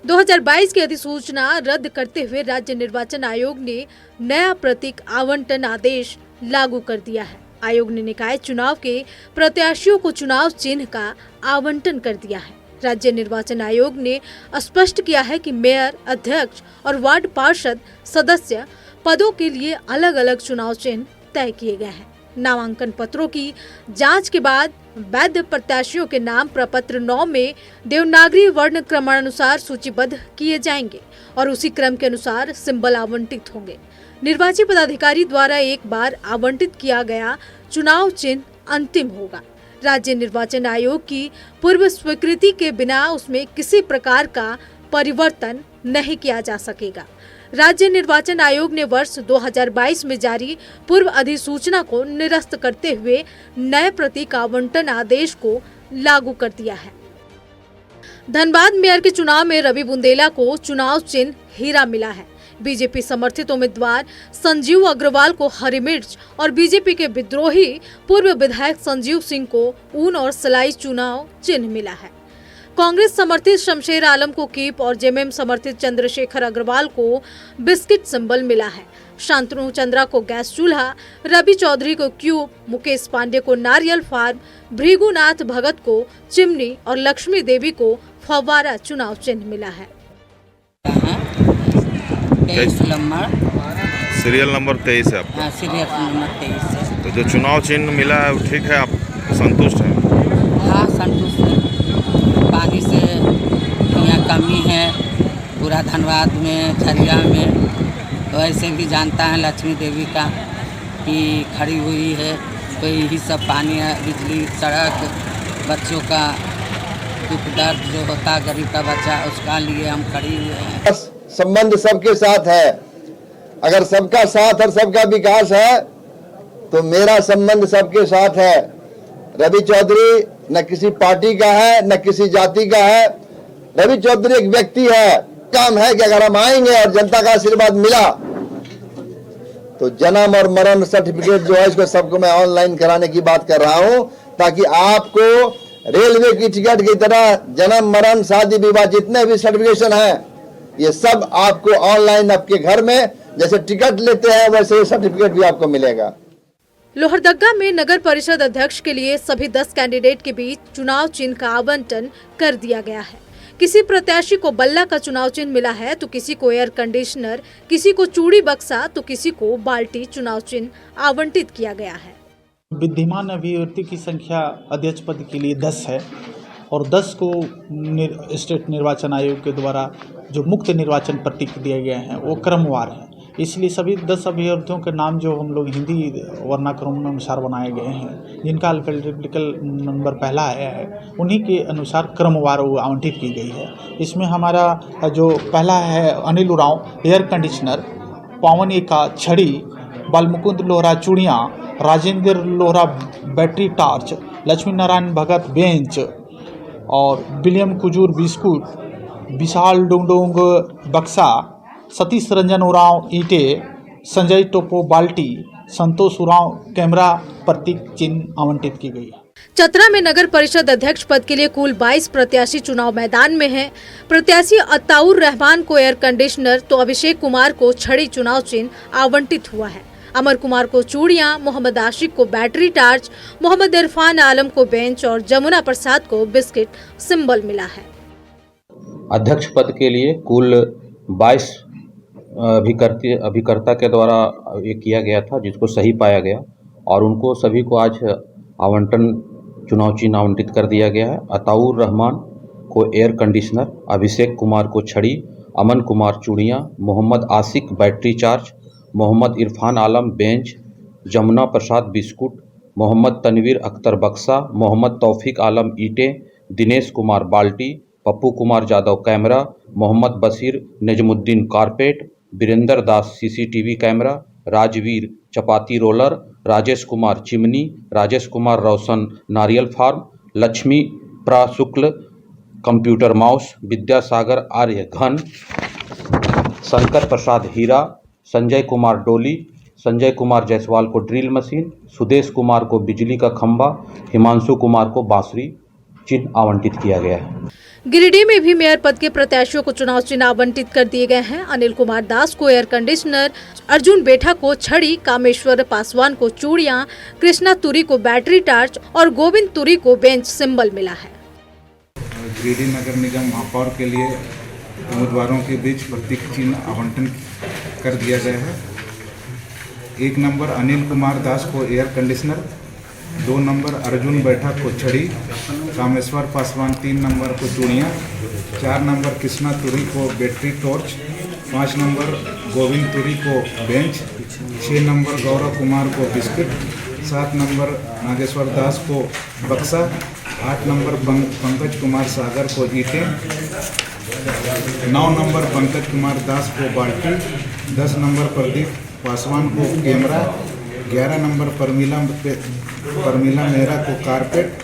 2022 की अधिसूचना रद्द करते हुए राज्य निर्वाचन आयोग ने नया प्रतीक आवंटन आदेश लागू कर दिया है। आयोग ने निकाय चुनाव के प्रत्याशियों को चुनाव चिन्ह का आवंटन कर दिया है। राज्य निर्वाचन आयोग ने स्पष्ट किया है कि मेयर, अध्यक्ष और वार्ड पार्षद सदस्य पदों के लिए अलग अलग चुनाव चिन्ह तय किए गए हैं। नामांकन पत्रों की जांच के बाद वैध प्रत्याशियों के नाम प्रपत्र 9 में देवनागरी वर्ण क्रमानुसार सूचीबद्ध किए जाएंगे और उसी क्रम के अनुसार सिंबल आवंटित होंगे। निर्वाची पदाधिकारी द्वारा एक बार आवंटित किया गया चुनाव चिन्ह अंतिम होगा। राज्य निर्वाचन आयोग की पूर्व स्वीकृति के बिना उसमें किसी प्रकार का परिवर्तन नहीं किया जा सकेगा। राज्य निर्वाचन आयोग ने वर्ष 2022 में जारी पूर्व अधिसूचना को निरस्त करते हुए नए प्रतीक आवंटन आदेश को लागू कर दिया है। धनबाद मेयर के चुनाव में रवि बुंदेला को चुनाव चिन्ह हीरा मिला है। बीजेपी समर्थित उम्मीदवार संजीव अग्रवाल को हरी मिर्च और बीजेपी के विद्रोही पूर्व विधायक संजीव सिंह को ऊन और सलाई चुनाव चिन्ह मिला है। कांग्रेस समर्थित शमशेर आलम को कीप और जेएमएम समर्थित चंद्रशेखर अग्रवाल को बिस्किट सिंबल मिला है। शांतनु चंद्रा को गैस चूल्हा, रवि चौधरी को क्यूब, मुकेश पांडे को नारियल फार्म, भृगुनाथ भगत को चिमनी और लक्ष्मी देवी को फव्वारा चुनाव चिन्ह मिला है। सीरियल नंबर 23 है आपका? सीरियल नंबर 23 है। तो जो चुनाव चिन्ह मिला है वो ठीक है, आप संतुष्ट हैं? हाँ, संतुष्ट है। पानी से यहाँ कमी है पूरा धनबाद में, झरिया में, तो ऐसे भी जानता है लक्ष्मी देवी का कि खड़ी हुई है, तो यही सब पानी है, बिजली, सड़क, बच्चों का दुख दर्द जो होता गरीब का बच्चा, उसका लिए हम खड़ी हुए हैं। संबंध सबके साथ है। अगर सबका साथ और सबका विकास है तो मेरा संबंध सबके साथ है। रवि चौधरी न किसी पार्टी का है न किसी जाति का है। रवि चौधरी एक व्यक्ति है। काम है कि अगर हम आएंगे और जनता का आशीर्वाद मिला तो जन्म और मरण सर्टिफिकेट जो है इसको सबको मैं ऑनलाइन कराने की बात कर रहा हूं, ताकि आपको रेलवे की टिकट की तरह जन्म मरण शादी विवाह जितने भी सर्टिफिकेशन हैं ये सब आपको ऑनलाइन आपके घर में जैसे टिकट लेते हैं वैसे सर्टिफिकेट भी आपको मिलेगा। लोहरदगा में नगर परिषद अध्यक्ष के लिए सभी 10 कैंडिडेट के बीच चुनाव चिन्ह का आवंटन कर दिया गया है। किसी प्रत्याशी को बल्ला का चुनाव चिन्ह मिला है तो किसी को एयर कंडीशनर, किसी को चूड़ी बक्सा तो किसी को बाल्टी चुनाव चिन्ह आवंटित किया गया है। विद्यमान अभ्यर्थी की संख्या अध्यक्ष पद के लिए 10 है और 10 को स्टेट निर्वाचन आयोग के द्वारा जो मुक्त निर्वाचन प्रतीक दिए गए हैं वो क्रमवार है, इसलिए सभी 10 अभ्यर्थियों के नाम जो हम लोग हिंदी वर्णाक्रम अनुसार बनाए गए हैं, जिनका अल्फाबेटिकल नंबर पहला आया है, उन्हीं के अनुसार क्रमवार आवंटित की गई है। इसमें हमारा जो पहला है अनिल उरांव एयर कंडीशनर, पावन एका छड़ी, बालमुकुंद लोहरा चूड़ियाँ, राजेंद्र लोहरा बैटरी टार्च, लक्ष्मी नारायण भगत बेंच और विलियम कुजूर बिस्कुट, विशाल डोंगडोंग बक्सा, सतीश रंजन उरांव ईंटे, संजय टोपो बाल्टी, संतोष उरांव कैमरा प्रतीक चिन्ह आवंटित की गई है। चतरा में नगर परिषद अध्यक्ष पद के लिए कुल 22 प्रत्याशी चुनाव मैदान में हैं। प्रत्याशी अताउर रहमान को एयर कंडीशनर तो अभिषेक कुमार को छड़ी चुनाव चिन्ह आवंटित हुआ है। अमर कुमार को चूड़ियां, मोहम्मद आशिक को बैटरी टार्च, मोहम्मद इरफान आलम को बेंच और जमुना प्रसाद को बिस्किट सिंबल मिला है। अध्यक्ष पद के लिए कुल 22 अभिकर्ता के द्वारा ये किया गया था, जिसको सही पाया गया और उनको सभी को आज आवंटन चुनाव चिन्ह आवंटित कर दिया गया है। अताउर रहमान को एयर कंडीशनर, अभिषेक कुमार को छड़ी, अमन कुमार चूड़ियाँ, Mohammad Ashiq battery charge, Mohammad Irfan Alam bench, Jamuna Prasad biscuit, Mohammad Tanveer Akhtar बक्सा, मोहम्मद तौफीक आलम ईंटे, दिनेश कुमार बाल्टी, Pappu Kumar Jadav camera, Mohammad Bashir Najmuddin carpet, Virendra Das CCTV camera, Rajveer chapati roller, Rajesh Kumar chimney, Rajesh Kumar Roshan नारियल farm, Lakshmi Prashukla computer mouse, Vidyasagar Arya घन, शंकर प्रसाद हीरा, संजय कुमार डोली, संजय कुमार जायसवाल को ड्रिल मशीन, सुदेश कुमार को बिजली का खंभा, हिमांशु कुमार को बांसुरी चिन्ह आवंटित किया गया है। गिरिडीह में भी मेयर पद के प्रत्याशियों को चुनाव चिन्ह आवंटित कर दिए गए हैं। अनिल कुमार दास को एयर कंडीशनर, अर्जुन बेठा को छड़ी, कामेश्वर पासवान को चूड़ियां, कृष्णा तुरी को बैटरी टार्च और गोविंद तुरी को बेंच सिंबल मिला है। गिरिडीह नगर निगम महापौर के लिए उम्मीदवारों के बीच प्रतीक चिन्ह आवंटन कर दिया गया है। 1 नंबर अनिल कुमार दास को एयर कंडीशनर, 2 नंबर अर्जुन बैठा को छड़ी, कामेश्वर पासवान 3 नंबर को चूड़ियाँ, 4 नंबर कृष्णा तुरी को बैटरी टॉर्च, 5 नंबर गोविंद तुरी को बेंच, 6 नंबर गौरव कुमार को बिस्किट, 7 नंबर नागेश्वर दास को बक्सा, 8 नंबर पंकज कुमार सागर को ईंटे, 9 नंबर पंकज कुमार दास को बाल्टी, 10 नंबर प्रदीप पासवान को कैमरा, 11 नंबर परमिला मेहरा को कारपेट,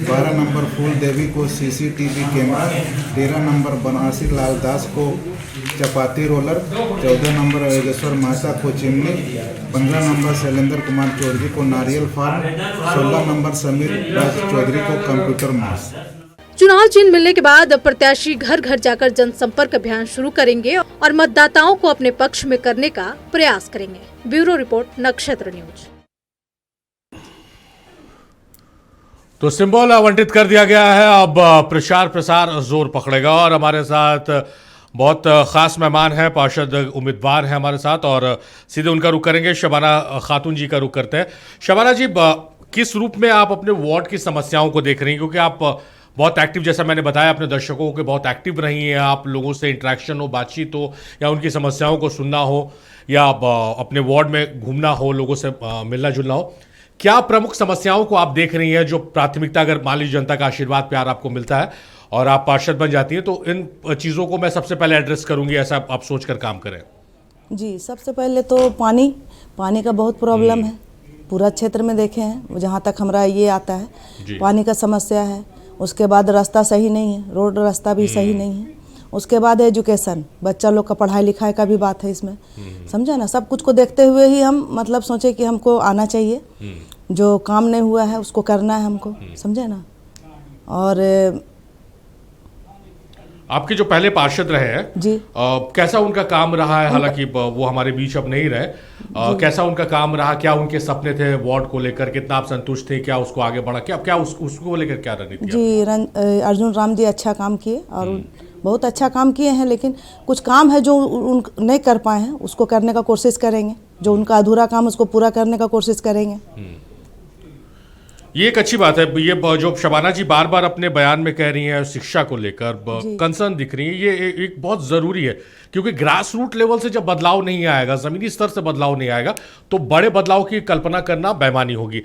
12 नंबर फूल देवी को CCTV camera, 13 number बनासी Lal Das को चपाती रोलर, 14 नंबर योगेश्वर माता को चिमनी, 15 नंबर शैलेंद्र कुमार चौधरी को नारियल फार्म, 16 नंबर समीर राज चौधरी को कंप्यूटर माउस। चुनाव चिन्ह मिलने के बाद प्रत्याशी घर घर जाकर जनसंपर्क अभियान शुरू करेंगे और मतदाताओं को अपने पक्ष में करने का प्रयास करेंगे। ब्यूरो रिपोर्ट, नक्षत्र न्यूज। तो सिंबल आवंटित कर दिया गया है, अब प्रचार प्रसार जोर पकड़ेगा और हमारे साथ बहुत खास मेहमान हैं, पार्षद उम्मीदवार हैं हमारे साथ और सीधे उनका रुख करेंगे। शबाना खातून जी का रुख करते हैं। शबाना जी, किस रूप में आप अपने वार्ड की समस्याओं को देख रही हैं, क्योंकि आप बहुत एक्टिव, जैसा मैंने बताया अपने दर्शकों के, बहुत एक्टिव रही हैं आप, लोगों से इंटरेक्शन हो, बातचीत हो या उनकी समस्याओं को सुनना हो या अपने वार्ड में घूमना हो, लोगों से मिलना जुलना हो, क्या प्रमुख समस्याओं को आप देख रही हैं जो प्राथमिकता, अगर मान लीजिए जनता का आशीर्वाद प्यार आपको मिलता है और आप पार्षद बन जाती हैं, तो इन चीज़ों को मैं सबसे पहले एड्रेस करूंगी, ऐसा आप सोच कर काम करें? जी, सबसे पहले तो पानी का बहुत प्रॉब्लम है, पूरा क्षेत्र में देखे हैं, जहाँ तक हमारा ये आता है पानी का समस्या है। उसके बाद रास्ता सही नहीं है, रोड रास्ता भी सही नहीं है। उसके बाद एजुकेशन, बच्चा लोग का पढ़ाई लिखाई का भी बात है इसमें, समझा ना। सब कुछ को देखते हुए ही हम मतलब सोचे कि हमको आना चाहिए, जो काम नहीं हुआ है उसको करना है हमको, समझे ना। और आपके जो पहले पार्षद रहे हैं जी कैसा उनका काम रहा है? हालांकि वो हमारे बीच अब नहीं रहे, कैसा उनका काम रहा? क्या उनके सपने थे वार्ड को लेकर? कितना आप संतुष्ट थे? क्या उसको आगे बढ़ा? क्या उसको लेकर क्या रणनीति? जी अर्जुन राम जी अच्छा काम किए और बहुत अच्छा काम किए हैं, लेकिन कुछ काम है जो उन नहीं कर पाए हैं, उसको करने का कोशिश करेंगे। जो उनका अधूरा काम उसको पूरा करने का कोशिश करेंगे। ये एक अच्छी बात है। ये जो शबाना जी बार बार अपने बयान में कह रही हैं शिक्षा को लेकर कंसर्न दिख रही है, ये एक बहुत ज़रूरी है, क्योंकि ग्रास रूट लेवल से जब बदलाव नहीं आएगा, ज़मीनी स्तर से बदलाव नहीं आएगा, तो बड़े बदलाव की कल्पना करना बेईमानी होगी।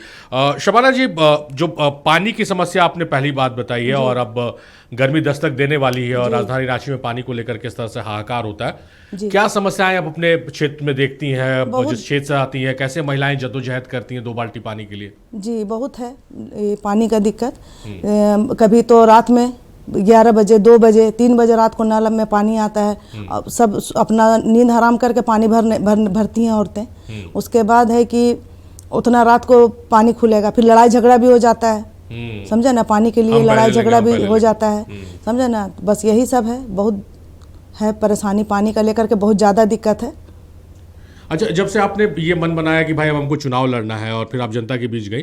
शबाना जी, जो पानी की समस्या आपने पहली बात बताई है, और अब गर्मी दस्तक देने वाली है और राजधानी रांची में पानी को लेकर किस तरह से हाहाकार होता है, क्या समस्याएं आप अपने क्षेत्र में देखती हैं? जिस क्षेत्र से आती हैं, कैसे महिलाएं जद्दोजहद करती हैं 2 बाल्टी पानी के लिए? जी बहुत है ये पानी का दिक्कत। कभी तो रात में 11 बजे 2 बजे 3 बजे रात को नल में पानी आता है। सब अपना नींद हराम करके पानी भरती हैं औरतें। उसके बाद है कि उतना रात को पानी खुलेगा, फिर लड़ाई झगड़ा भी हो जाता है, समझे ना, पानी के लिए लड़ाई झगड़ा भी हो जाता है, समझे ना। बस यही सब है, बहुत है परेशानी पानी का लेकर के, बहुत ज़्यादा दिक्कत है। अच्छा, जब से आपने ये मन बनाया कि भाई अब हमको चुनाव लड़ना है और फिर आप जनता के बीच गई,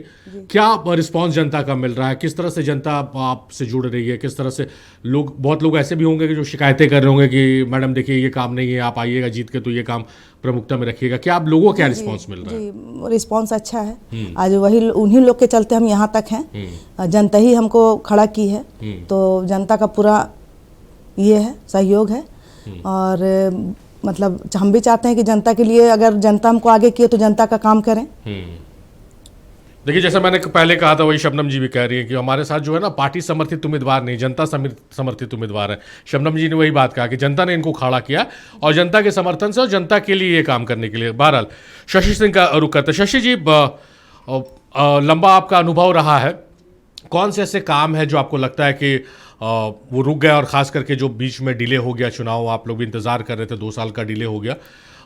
क्या रिस्पांस जनता का मिल रहा है? किस तरह से जनता आपसे जुड़ रही है? किस तरह से लोग, बहुत लोग ऐसे भी होंगे कि जो शिकायतें कर रहे होंगे कि मैडम देखिए ये काम नहीं है, आप आइएगा जीत के तो ये काम प्रमुखता में रखिएगा। क्या आप लोगों को क्या रिस्पांस मिल रहा है? जी रिस्पांस अच्छा है। आज वही उन्हीं लोग के चलते हम यहाँ तक हैं। जनता ही हमको खड़ा की है, तो जनता का पूरा ये है सहयोग है। और मतलब हम भी चाहते हैं कि जनता के लिए, अगर जनता हमको आगे किए तो जनता का काम करें। देखिए, जैसा मैंने पहले कहा था, वही शबनम जी भी कह रही है कि हमारे साथ जो है ना, पार्टी समर्थित उम्मीदवार नहीं, जनता समर्थित उम्मीदवार है। शबनम जी ने वही बात कहा कि जनता ने इनको खड़ा किया और जनता के समर्थन से और जनता के लिए ये काम करने के लिए। बहरहाल शशि सिंह का रुख करते। शशि जी, लंबा आपका अनुभव रहा है, कौन से ऐसे काम है जो आपको लगता है कि वो रुक गया, और ख़ास करके जो बीच में डिले हो गया चुनाव, आप लोग भी इंतज़ार कर रहे थे, 2 साल का डिले हो गया,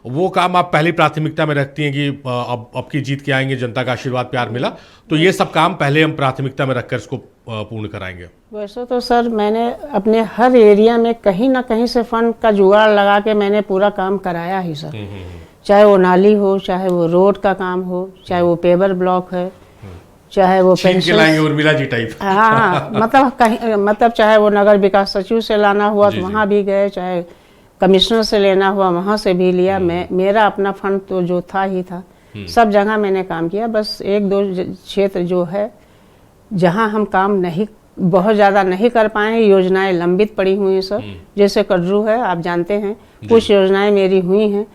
वो काम आप पहली प्राथमिकता में रखती हैं कि अब की जीत के आएंगे, जनता का आशीर्वाद प्यार मिला, तो ये सब काम पहले हम प्राथमिकता में रखकर इसको पूर्ण कराएंगे? वैसे तो सर मैंने अपने हर एरिया में कहीं ना कहीं से फंड का जुगाड़ लगा के मैंने पूरा काम कराया ही सर। चाहे वो नाली हो, चाहे वो रोड का काम हो, चाहे वो पेवर ब्लॉक है, चाहे वो पेंशन उर्मिला जी टाइप। हाँ मतलब कहीं, मतलब चाहे वो नगर विकास सचिव से लाना हुआ तो वहाँ भी गए, चाहे कमिश्नर से लेना हुआ वहाँ से भी लिया। मेरा अपना फंड तो जो था ही था, सब जगह मैंने काम किया। बस 1-2 क्षेत्र जो है जहाँ हम काम नहीं, बहुत ज़्यादा नहीं कर पाए, योजनाएं लंबित पड़ी हुई हैं सर। जैसे कड्रू है, आप जानते हैं, कुछ योजनाएं मेरी हुई हैं।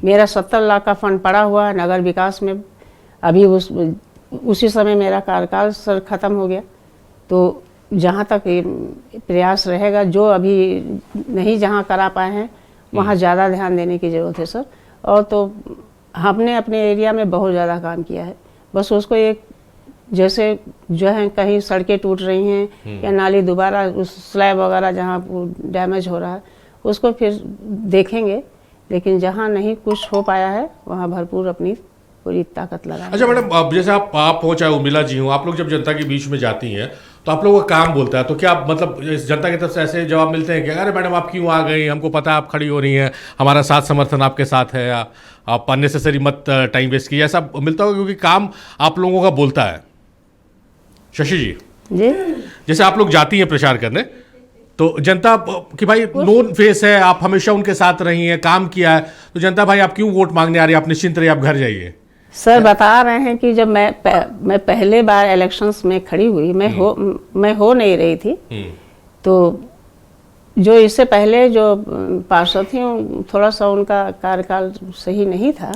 मेरा 70 लाख का फंड पड़ा हुआ है नगर विकास में। अभी उसी समय मेरा कार्यकाल सर ख़त्म हो गया, तो जहाँ तक प्रयास रहेगा, जो अभी नहीं जहाँ करा पाए हैं वहाँ ज़्यादा ध्यान देने की ज़रूरत है सर। और तो हमने अपने एरिया में बहुत ज़्यादा काम किया है। बस उसको एक, जैसे जो है कहीं सड़कें टूट रही हैं या नाली दोबारा उस स्लैब वगैरह जहाँ डैमेज हो रहा है उसको फिर देखेंगे, लेकिन जहाँ नहीं कुछ हो पाया है वहाँ भरपूर अपनी पूरी ताकत लगा। अच्छा मैडम, जैसे आप हो चाहे उर्मिला जी हो, आप लोग जब जनता के बीच में जाती हैं तो आप लोगों का काम बोलता है, तो क्या मतलब इस जनता की तरफ से ऐसे जवाब मिलते हैं कि अरे मैडम आप क्यों आ गई, हमको पता है आप खड़ी हो रही हैं, हमारा साथ समर्थन आपके साथ है, या आप अननेसेसरी मत टाइम वेस्ट कीजिए, ऐसा मिलता होगा? क्योंकि काम आप लोगों का बोलता है। शशि जी, जैसे आप लोग जाती हैं प्रचार करने, तो जनता कि भाई नोन फेस है, आप हमेशा उनके साथ रही हैं, काम किया है, तो जनता भाई आप क्यों वोट मांगने आ रही है, आप निश्चिंत रहिए, आप घर जाइए। सर बता रहे हैं कि जब मैं पहले बार इलेक्शंस में खड़ी हुई, मैं हो नहीं रही थी, तो जो इससे पहले जो पार्षद थी थोड़ा सा उनका कार्यकाल सही नहीं था,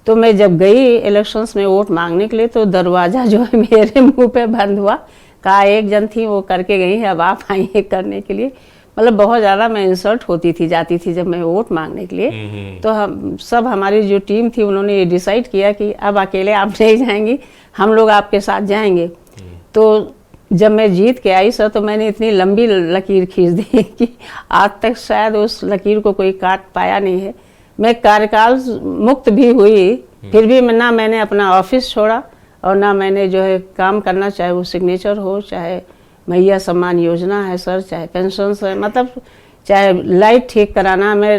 तो मैं जब गई इलेक्शंस में वोट मांगने के लिए, तो दरवाज़ा जो है मेरे मुंह पे बंद हुआ। कहा एक जन थी वो करके गई है, अब आप आई है करने के लिए। मतलब बहुत ज़्यादा मैं इंसल्ट होती थी जाती थी जब मैं वोट मांगने के लिए। तो हम सब, हमारी जो टीम थी, उन्होंने ये डिसाइड किया कि अब अकेले आप नहीं जाएंगी, हम लोग आपके साथ जाएंगे। तो जब मैं जीत के आई सर, तो मैंने इतनी लंबी लकीर खींच दी कि आज तक शायद उस लकीर को कोई काट पाया नहीं है। मैं कार्यकाल मुक्त भी हुई, फिर भी ना मैंने अपना ऑफिस छोड़ा और ना मैंने जो है काम करना, चाहे वो सिग्नेचर हो, चाहे मैया सम्मान योजना है सर, चाहे पेंशन है, मतलब चाहे लाइट ठीक कराना। मैं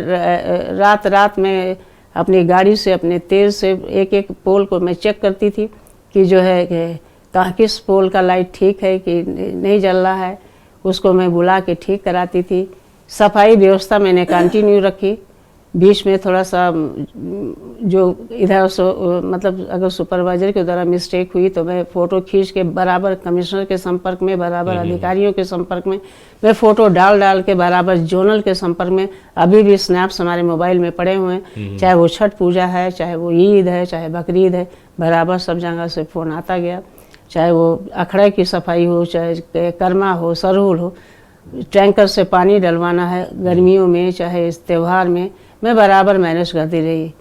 रात रात में अपनी गाड़ी से, अपने तेज से एक एक पोल को मैं चेक करती थी कि जो है कहाँ किस पोल का लाइट ठीक है कि नहीं जल रहा है, उसको मैं बुला के ठीक कराती थी। सफाई व्यवस्था मैंने कंटिन्यू रखी। बीच में थोड़ा सा जो इधर मतलब अगर सुपरवाइजर के द्वारा मिस्टेक हुई तो मैं फ़ोटो खींच के बराबर कमिश्नर के संपर्क में, बराबर अधिकारियों के संपर्क में मैं फ़ोटो डाल के बराबर जोनल के संपर्क में। अभी भी स्नैप्स हमारे मोबाइल में पड़े हुए हैं, चाहे वो छठ पूजा है, चाहे वो ईद है, चाहे बकरीद है, बराबर सब जगह से फ़ोन आता गया। चाहे वो अखड़े की सफाई हो, चाहे कर्मा हो, सरहुल हो, टैंकर से पानी डलवाना है गर्मियों में, चाहे इस त्यौहार में, मैं बराबर मैनेज करती रही।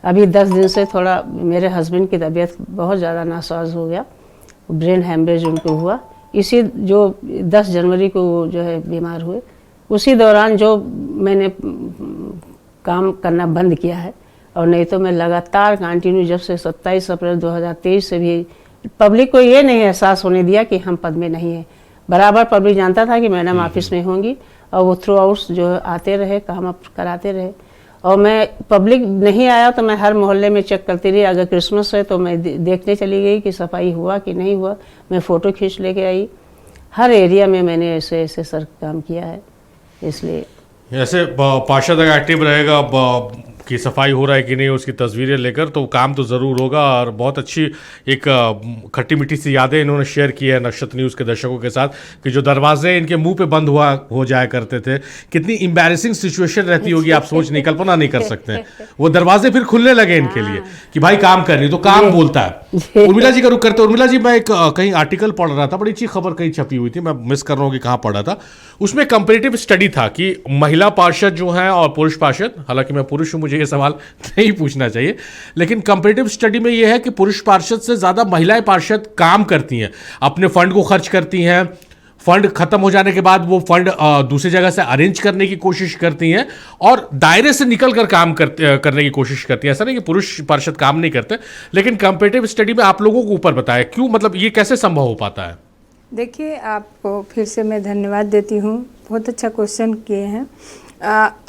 अभी 10 दिन से थोड़ा मेरे हस्बैंड की तबीयत बहुत ज़्यादा नासाज हो गया, ब्रेन हैमरेज उनको हुआ। इसी जो 10 जनवरी को वो जो है बीमार हुए, उसी दौरान जो मैंने काम करना बंद किया है। और नहीं तो मैं लगातार कंटिन्यू जब से 27 अप्रैल 2023 से भी पब्लिक को ये नहीं एहसास होने दिया कि हम पद में नहीं हैं। बराबर पब्लिक जानता था कि मैडम ऑफिस में होंगी और वो थ्रू आउट जो आते रहे, काम कराते रहे। और मैं पब्लिक नहीं आया तो मैं हर मोहल्ले में चेक करती रही। अगर क्रिसमस है तो मैं देखने चली गई कि सफाई हुआ कि नहीं हुआ, मैं फ़ोटो खींच लेके आई। हर एरिया में मैंने ऐसे ऐसे सर काम किया है। इसलिए ऐसे पार्षद अगर एक्टिव रहेगा कि सफाई हो रहा है कि नहीं उसकी तस्वीरें लेकर, तो काम तो ज़रूर होगा। और बहुत अच्छी एक खट्टी मीठी सी यादें इन्होंने शेयर की है नक्षत्र न्यूज़ के दर्शकों के साथ कि जो दरवाजे इनके मुंह पे बंद हो जाया करते थे, कितनी एम्बैरेसिंग सिचुएशन रहती होगी, आप सोच नहीं, कल्पना नहीं कर सकते हैं। वो दरवाजे फिर खुलने लगे इनके लिए कि भाई काम करनी, तो काम बोलता है। उर्मिला जी का रुख करते। उर्मिला जी, मैं एक कहीं आर्टिकल पढ़ रहा था, बड़ी अच्छी खबर कहीं छपी हुई थी, मैं मिस कर रहा हूँ कि कहाँ पढ़ा था। उसमें कंपेरेटिव स्टडी था कि महिला पार्षद जो हैं और पुरुष पार्षद, हालांकि मैं पुरुष हूँ, मुझे ये सवाल नहीं पूछना चाहिए, लेकिन कंपेरेटिव स्टडी में यह है कि पुरुष पार्षद से ज्यादा महिलाएं पार्षद काम करती हैं, अपने फंड को खर्च करती हैं, फंड खत्म हो जाने के बाद वो फंड दूसरी जगह से अरेंज करने की कोशिश करती हैं और दायरे से निकल कर काम करने की कोशिश करती हैं। ऐसा नहीं कि पुरुष पार्षद काम नहीं करते, लेकिन कंपेरेटिव स्टडी में आप लोगों को ऊपर बताया, क्यों, मतलब ये कैसे संभव हो पाता है? देखिए, आपको फिर से मैं धन्यवाद देती हूँ, बहुत अच्छा क्वेश्चन किए हैं।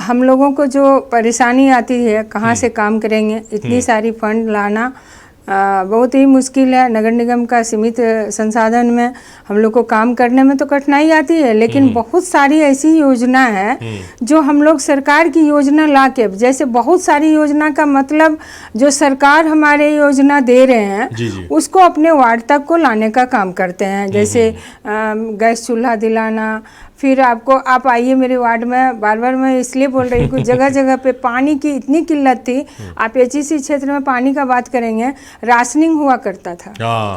हम लोगों को जो परेशानी आती है, कहाँ से काम करेंगे, इतनी सारी फंड लाना बहुत ही मुश्किल है। नगर निगम का सीमित संसाधन में हम लोग को काम करने में तो कठिनाई आती है, लेकिन बहुत सारी ऐसी योजना है जो हम लोग सरकार की योजना ला के, जैसे बहुत सारी योजना का मतलब जो सरकार हमारे योजना दे रहे हैं उसको अपने वार्ड तक को लाने का काम करते हैं। जैसे गैस चूल्हा दिलाना, फिर आप आइए मेरे वार्ड में, बार बार मैं इसलिए बोल रही हूँ, जगह जगह पे पानी की इतनी किल्लत थी। आप एचईसी क्षेत्र में पानी का बात करेंगे, राशनिंग हुआ करता था,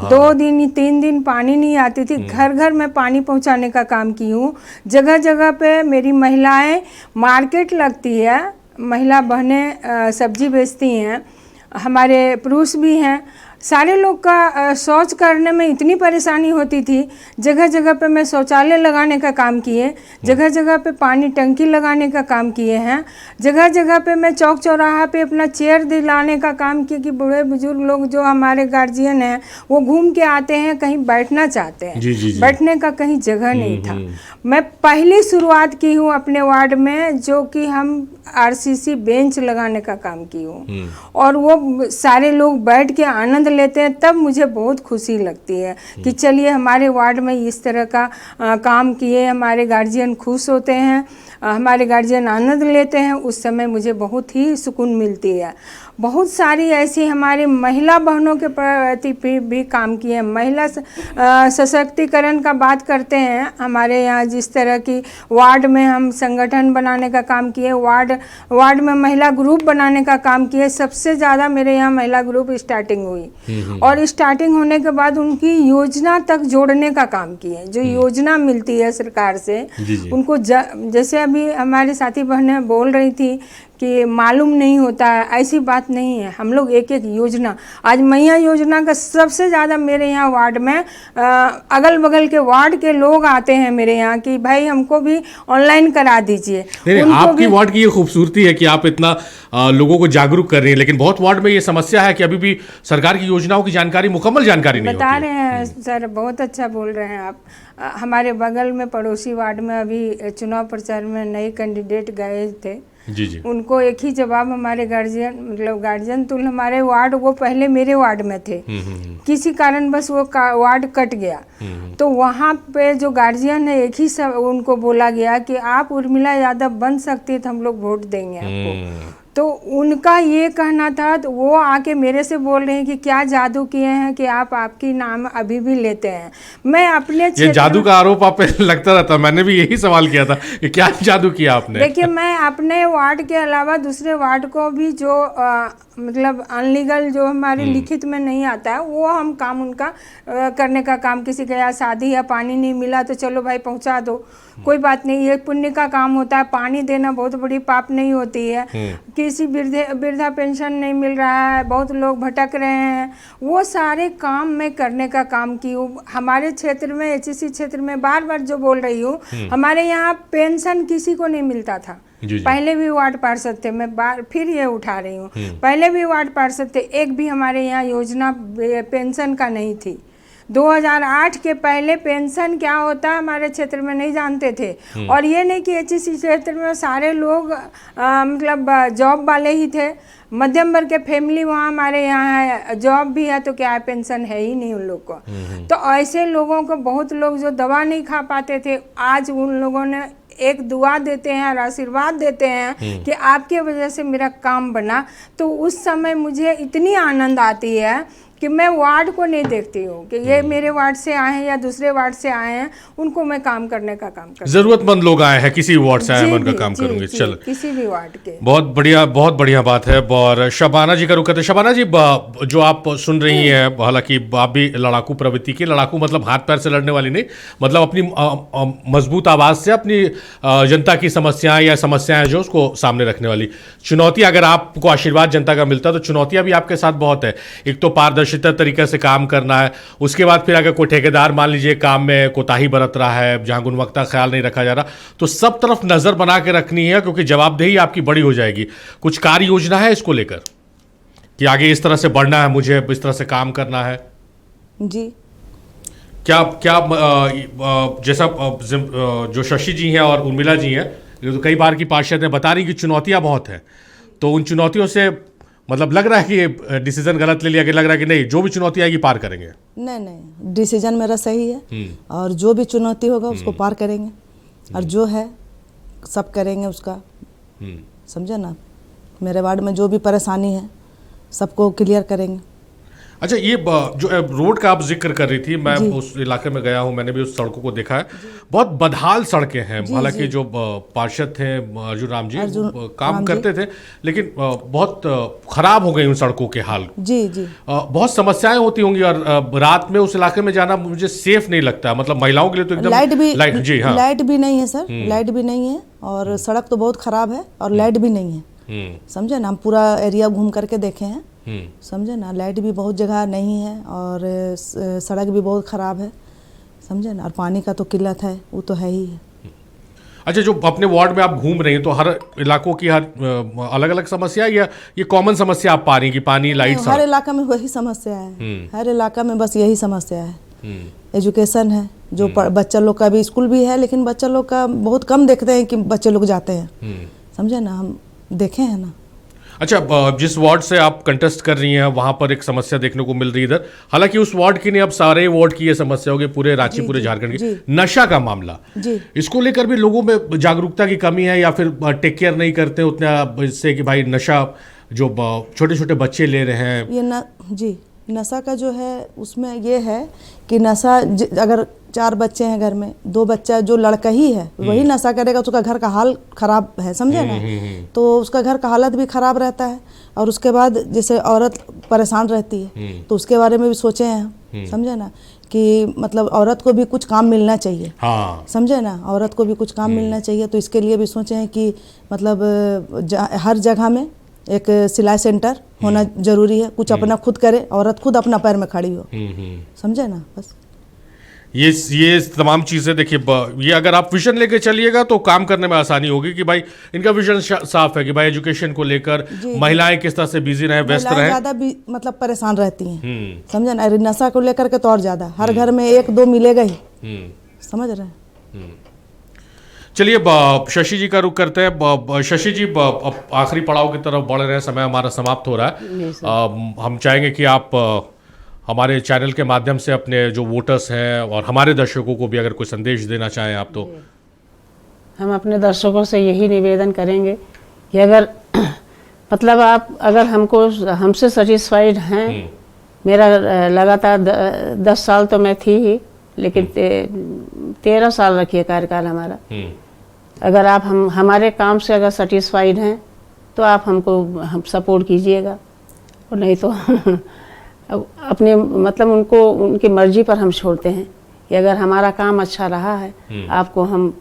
2 दिन 3 दिन पानी नहीं आती थी। घर घर में पानी पहुँचाने का काम की हूँ। जगह जगह पे मेरी महिलाएं, मार्केट लगती है, महिला बहनें सब्जी बेचती हैं, हमारे पुरुष भी हैं। सारे लोग का शौच करने में इतनी परेशानी होती थी। जगह जगह पे मैं शौचालय लगाने का काम किए, जगह जगह पे पानी टंकी लगाने का काम किए हैं, जगह जगह पे मैं चौक चौराहा पे अपना चेयर दिलाने का काम किया कि बूढ़े बुजुर्ग लोग जो हमारे गार्जियन हैं वो घूम के आते हैं, कहीं बैठना चाहते हैं, बैठने का कहीं जगह नहीं था। मैं पहली शुरुआत की हूँ अपने वार्ड में, जो कि हम आरसीसी बेंच लगाने का काम की हूँ, और वो सारे लोग बैठ के आनंद लेते हैं। तब मुझे बहुत खुशी लगती है कि चलिए हमारे वार्ड में इस तरह का काम किए, हमारे गार्जियन खुश होते हैं, हमारे गार्जियन आनंद लेते हैं। उस समय मुझे बहुत ही सुकून मिलती है। बहुत सारी ऐसी हमारी महिला बहनों के प्रति भी काम किए हैं। महिला सशक्तिकरण का बात करते हैं, हमारे यहाँ जिस तरह की वार्ड में हम संगठन बनाने का काम किए, वार्ड में महिला ग्रुप बनाने का काम किए। सबसे ज़्यादा मेरे यहाँ महिला ग्रुप स्टार्टिंग हुई, और स्टार्टिंग होने के बाद उनकी योजना तक जोड़ने का काम किए। जो योजना मिलती है सरकार से उनको जैसे अभी हमारे साथी बहनें बोल रही थी कि मालूम नहीं होता है, ऐसी बात नहीं है। हम लोग एक एक योजना, आज मैया योजना का सबसे ज़्यादा मेरे यहाँ वार्ड में अगल बगल के वार्ड के लोग आते हैं मेरे यहाँ कि भाई हमको भी ऑनलाइन करा दीजिए। आपकी वार्ड की ये खूबसूरती है कि आप इतना लोगों को जागरूक कर रही हैं, लेकिन बहुत वार्ड में ये समस्या है कि अभी भी सरकार की योजनाओं की जानकारी, मुकम्मल जानकारी नहीं बता रहे हैं। सर बहुत अच्छा बोल रहे हैं आप। हमारे बगल में पड़ोसी वार्ड में अभी चुनाव प्रचार में नए कैंडिडेट गए थे जी जी। उनको एक ही जवाब हमारे गार्जियन तो हमारे वार्ड, वो पहले मेरे वार्ड में थे, किसी कारण बस वो वार्ड कट गया, तो वहाँ पे जो गार्जियन है एक ही सब उनको बोला गया कि आप उर्मिला यादव बन सकती है तो हम लोग वोट देंगे आपको। तो उनका ये कहना था, तो वो आके मेरे से बोल रहे हैं कि क्या जादू किए हैं कि आप आपकी नाम अभी भी लेते हैं। मैं अपने ये जादू का आरोप आप पे लगता रहता, मैंने भी यही सवाल किया था कि क्या जादू किया आपने। देखिए, मैं अपने वार्ड के अलावा दूसरे वार्ड को भी जो मतलब अनलीगल जो हमारे लिखित में नहीं आता है वो हम काम उनका करने का काम, किसी के यहाँ शादी या पानी नहीं मिला तो चलो भाई पहुंचा दो, कोई बात नहीं, ये पुण्य का काम होता है, पानी देना बहुत बड़ी पाप नहीं होती है। किसी वृद्धा पेंशन नहीं मिल रहा है, बहुत लोग भटक रहे हैं, वो सारे काम मैं करने का काम की हूँ। हमारे क्षेत्र में, एचईसी क्षेत्र में बार बार जो बोल रही हूँ, हमारे यहाँ पेंशन किसी को नहीं मिलता था। पहले भी वार्ड पार्षद थे, मैं फिर ये उठा रही हूँ, पहले भी वार्ड पार्षद थे, एक भी हमारे यहाँ योजना पेंशन का नहीं थी। 2008 के पहले पेंशन क्या होता है हमारे क्षेत्र में नहीं जानते थे। और ये नहीं कि एचईसी क्षेत्र में सारे लोग मतलब जॉब वाले ही थे, मध्यम वर्ग के फैमिली वहाँ हमारे यहाँ है, जॉब भी है तो क्या है, पेंशन है ही नहीं उन लोग को। तो ऐसे लोगों को, बहुत लोग जो दवा नहीं खा पाते थे, आज उन लोगों ने एक दुआ देते हैं और आशीर्वाद देते हैं कि आपके वजह से मेरा काम बना। तो उस समय मुझे इतनी आनंद आती है कि मैं वार्ड को नहीं देखती हूँ कि ये मेरे वार्ड से आए हैं या दूसरे वार्ड से आए हैं, उनको मैं काम करने का काम करती हूँ। जरूरतमंद लोग आए हैं, किसी वार्ड से आए हैं, उनका काम करूंगी। चल, किसी भी वार्ड के। बहुत बढ़िया बात है। और शबाना जी का रुख करते। शबाना जी, जो आप सुन रही हैं, हालांकि आप भी लड़ाकू प्रवृत्ति की, लड़ाकू मतलब हाथ पैर से लड़ने वाली नहीं, मतलब अपनी मजबूत आवाज से अपनी जनता की समस्याएं या समस्याएं जो उसको सामने रखने वाली। चुनौती, अगर आपको आशीर्वाद जनता का मिलता है तो चुनौतियां भी आपके साथ बहुत है। एक तो पारदर्शिता तरीके से काम करना है, उसके बाद फिर अगर कोई ठेकेदार मान लीजिए काम में कोताही बरत रहा है, जहां गुणवत्ता ख्याल नहीं रखा जा रहा, तो सब तरफ नजर बना के रखनी है, क्योंकि जवाबदेही आपकी बड़ी हो जाएगी। कुछ कार्य योजना है इसको लेकर कि आगे इस तरह से बढ़ना है, मुझे इस तरह से काम करना है? जी, क्या क्या जैसा जो शशि जी हैं और उर्मिला जी हैं, तो कई बार की पार्षद ने बता रही कि चुनौतियां बहुत हैं, तो उन चुनौतियों से मतलब लग रहा है कि ये डिसीजन गलत ले लिया, कि लग रहा है कि नहीं, जो भी चुनौती आएगी पार करेंगे? नहीं, डिसीजन मेरा सही है और जो भी चुनौती होगा उसको पार करेंगे, और जो है सब करेंगे उसका, समझे ना। मेरे वार्ड में जो भी परेशानी है सबको क्लियर करेंगे। अच्छा, ये जो रोड का आप जिक्र कर रही थी, मैं उस इलाके में गया हूँ, मैंने भी उस सड़कों को देखा है, बहुत बदहाल सड़कें हैं। हालांकि जो पार्षद थे अर्जुन राम जी काम करते थे, लेकिन बहुत खराब हो गई उन सड़कों के हाल। जी। बहुत समस्याएं होती होंगी, और रात में उस इलाके में जाना मुझे सेफ नहीं लगता, मतलब महिलाओं के लिए तो एकदम लाइट भी नहीं है सर, लाइट भी नहीं है, और सड़क तो बहुत खराब है और लाइट भी नहीं है, समझे ना। हम पूरा एरिया घूम करके देखे हैं, समझे ना। लाइट भी बहुत जगह नहीं है और सड़क भी बहुत ख़राब है, समझे ना। और पानी का तो किल्लत है, वो तो है ही है। अच्छा, जो अपने वार्ड में आप घूम रही हैं, तो हर इलाकों की हर अलग अलग समस्या, या ये कॉमन समस्या आप पा रही हैं कि पानी, लाइट? हर इलाका में वही समस्या है, हर इलाका में बस यही समस्या है। एजुकेशन है, जो बच्चा लोग का भी स्कूल भी है, लेकिन बच्चा लोग का बहुत कम देखते हैं कि बच्चे लोग जाते हैं, समझे ना। हम देखे हैं ना। अच्छा, जिस वार्ड से आप कंटेस्ट कर रही हैं वहां पर एक समस्या देखने को मिल रही है इधर, हालांकि उस वार्ड की नहीं, अब सारे वार्ड की ये समस्या होगी, पूरे रांची, पूरे झारखंड की, नशा का मामला। इसको लेकर भी लोगों में जागरूकता की कमी है, या फिर टेक केयर नहीं करते उतना, इससे कि भाई नशा जो छोटे छोटे बच्चे ले रहे हैं। ये नशा का जो है उसमें ये है कि नशा, अगर 4 बच्चे हैं घर में, 2 बच्चा जो लड़का ही है वही नशा करेगा तो उसका घर का हाल खराब है, समझे ना। तो उसका घर का हालत भी खराब रहता है, और उसके बाद जैसे औरत परेशान रहती है तो उसके बारे में भी सोचे हैं, समझे ना, कि मतलब औरत को भी कुछ काम मिलना चाहिए, समझे ना। औरत को भी कुछ काम मिलना चाहिए, तो इसके लिए भी सोचे हैं कि मतलब हर जगह में एक सिलाई सेंटर होना जरूरी है, कुछ अपना खुद करे, औरत खुद अपना पैर में खड़ी हो, समझे ना। बस ये तमाम चीज़ें देखिए, ये अगर आप विजन लेके चलिएगा तो काम करने में आसानी होगी, कि भाई इनका विजन साफ है कि भाई एजुकेशन को लेकर महिलाएं किस तरह से बिजी रहे, व्यस्त रहे। ज़्यादा भी मतलब परेशान रहती हैं, समझे ना। नशा को लेकर के तो और ज़्यादा, हर घर में 1-2 मिलेगा ही, समझ रहे हैं। चलिए शशि जी का रुख करते हैं। शशि जी अब आखिरी पड़ाव की तरफ बढ़ रहे हैं, समय हमारा समाप्त हो रहा है। हम चाहेंगे कि आप हमारे चैनल के माध्यम से अपने जो वोटर्स हैं और हमारे दर्शकों को भी अगर कोई संदेश देना चाहें आप तो। हम अपने दर्शकों से यही निवेदन करेंगे कि अगर मतलब आप अगर हमसे सेटिस्फाइड हैं, मेरा लगातार 10 साल तो मैं थी ही, लेकिन 13 साल रखिए कार्यकाल हमारा। अगर आप हमारे काम से अगर सेटिस्फाइड हैं तो आप हम सपोर्ट कीजिएगा, और नहीं तो अपने मतलब उनकी मर्जी पर हम छोड़ते हैं कि अगर हमारा काम अच्छा रहा है, आपको हम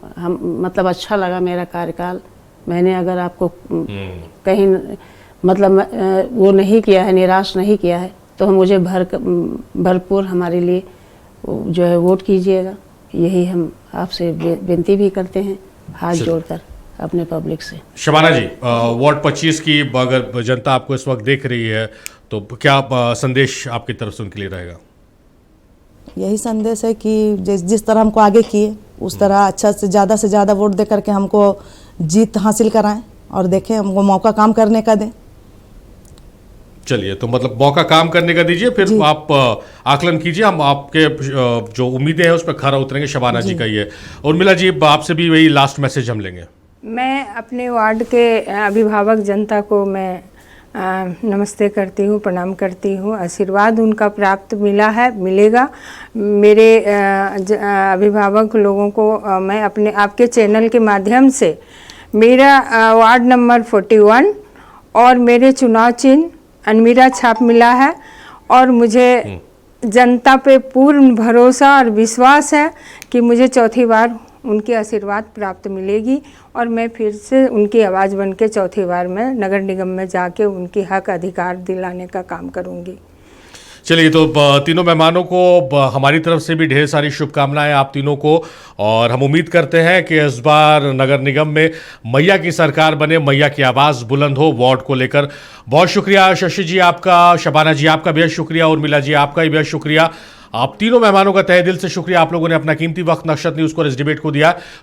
मतलब अच्छा लगा मेरा कार्यकाल, मैंने अगर आपको कहीं मतलब वो नहीं किया है, निराश नहीं किया है, तो मुझे भरपूर हमारे लिए जो है वोट कीजिएगा। यही हम आपसे विनती भी करते हैं हाथ जोड़कर अपने पब्लिक से। शबाना जी, वार्ड 25 की अगर जनता आपको इस वक्त देख रही है तो क्या संदेश आपकी तरफ से उनके लिए रहेगा? यही संदेश है कि जिस तरह हमको आगे किए उस तरह अच्छा से ज़्यादा वोट दे करके हमको जीत हासिल कराएं और देखें, हमको मौका काम करने का दें। चलिए, तो मतलब मौका काम करने का दीजिए, फिर आप आकलन कीजिए, हम आपके जो उम्मीदें हैं उस पर खरा उतरेंगे। शबाना जी का ये। उर्मिला जी, आपसे भी वही लास्ट मैसेज हम लेंगे। मैं अपने वार्ड के अभिभावक जनता को मैं नमस्ते करती हूँ, प्रणाम करती हूँ। आशीर्वाद उनका प्राप्त मिला है, मिलेगा। मेरे अभिभावक लोगों को मैं अपने आपके चैनल के माध्यम से मेरा वार्ड नंबर 41 और मेरे चुनाव चिन्ह अलमीरा छाप मिला है, और मुझे जनता पे पूर्ण भरोसा और विश्वास है कि मुझे चौथी बार उनकी आशीर्वाद प्राप्त मिलेगी, और मैं फिर से उनकी आवाज़ बन के चौथी बार में नगर निगम में जाके उनकी हक अधिकार दिलाने का काम करूंगी। चलिए, तो तीनों मेहमानों को हमारी तरफ से भी ढेर सारी शुभकामनाएं आप तीनों को, और हम उम्मीद करते हैं कि इस बार नगर निगम में मैया की सरकार बने, मैया की आवाज़ बुलंद हो वार्ड को लेकर। बहुत शुक्रिया शशि जी आपका, शबाना जी आपका बेहद शुक्रिया, उर्मिला जी आपका भी बेहद शुक्रिया। आप तीनों मेहमानों का तहे दिल से शुक्रिया, आप लोगों ने अपना कीमती वक्त नक्शत न्यूज़ को इस डिबेट को दिया।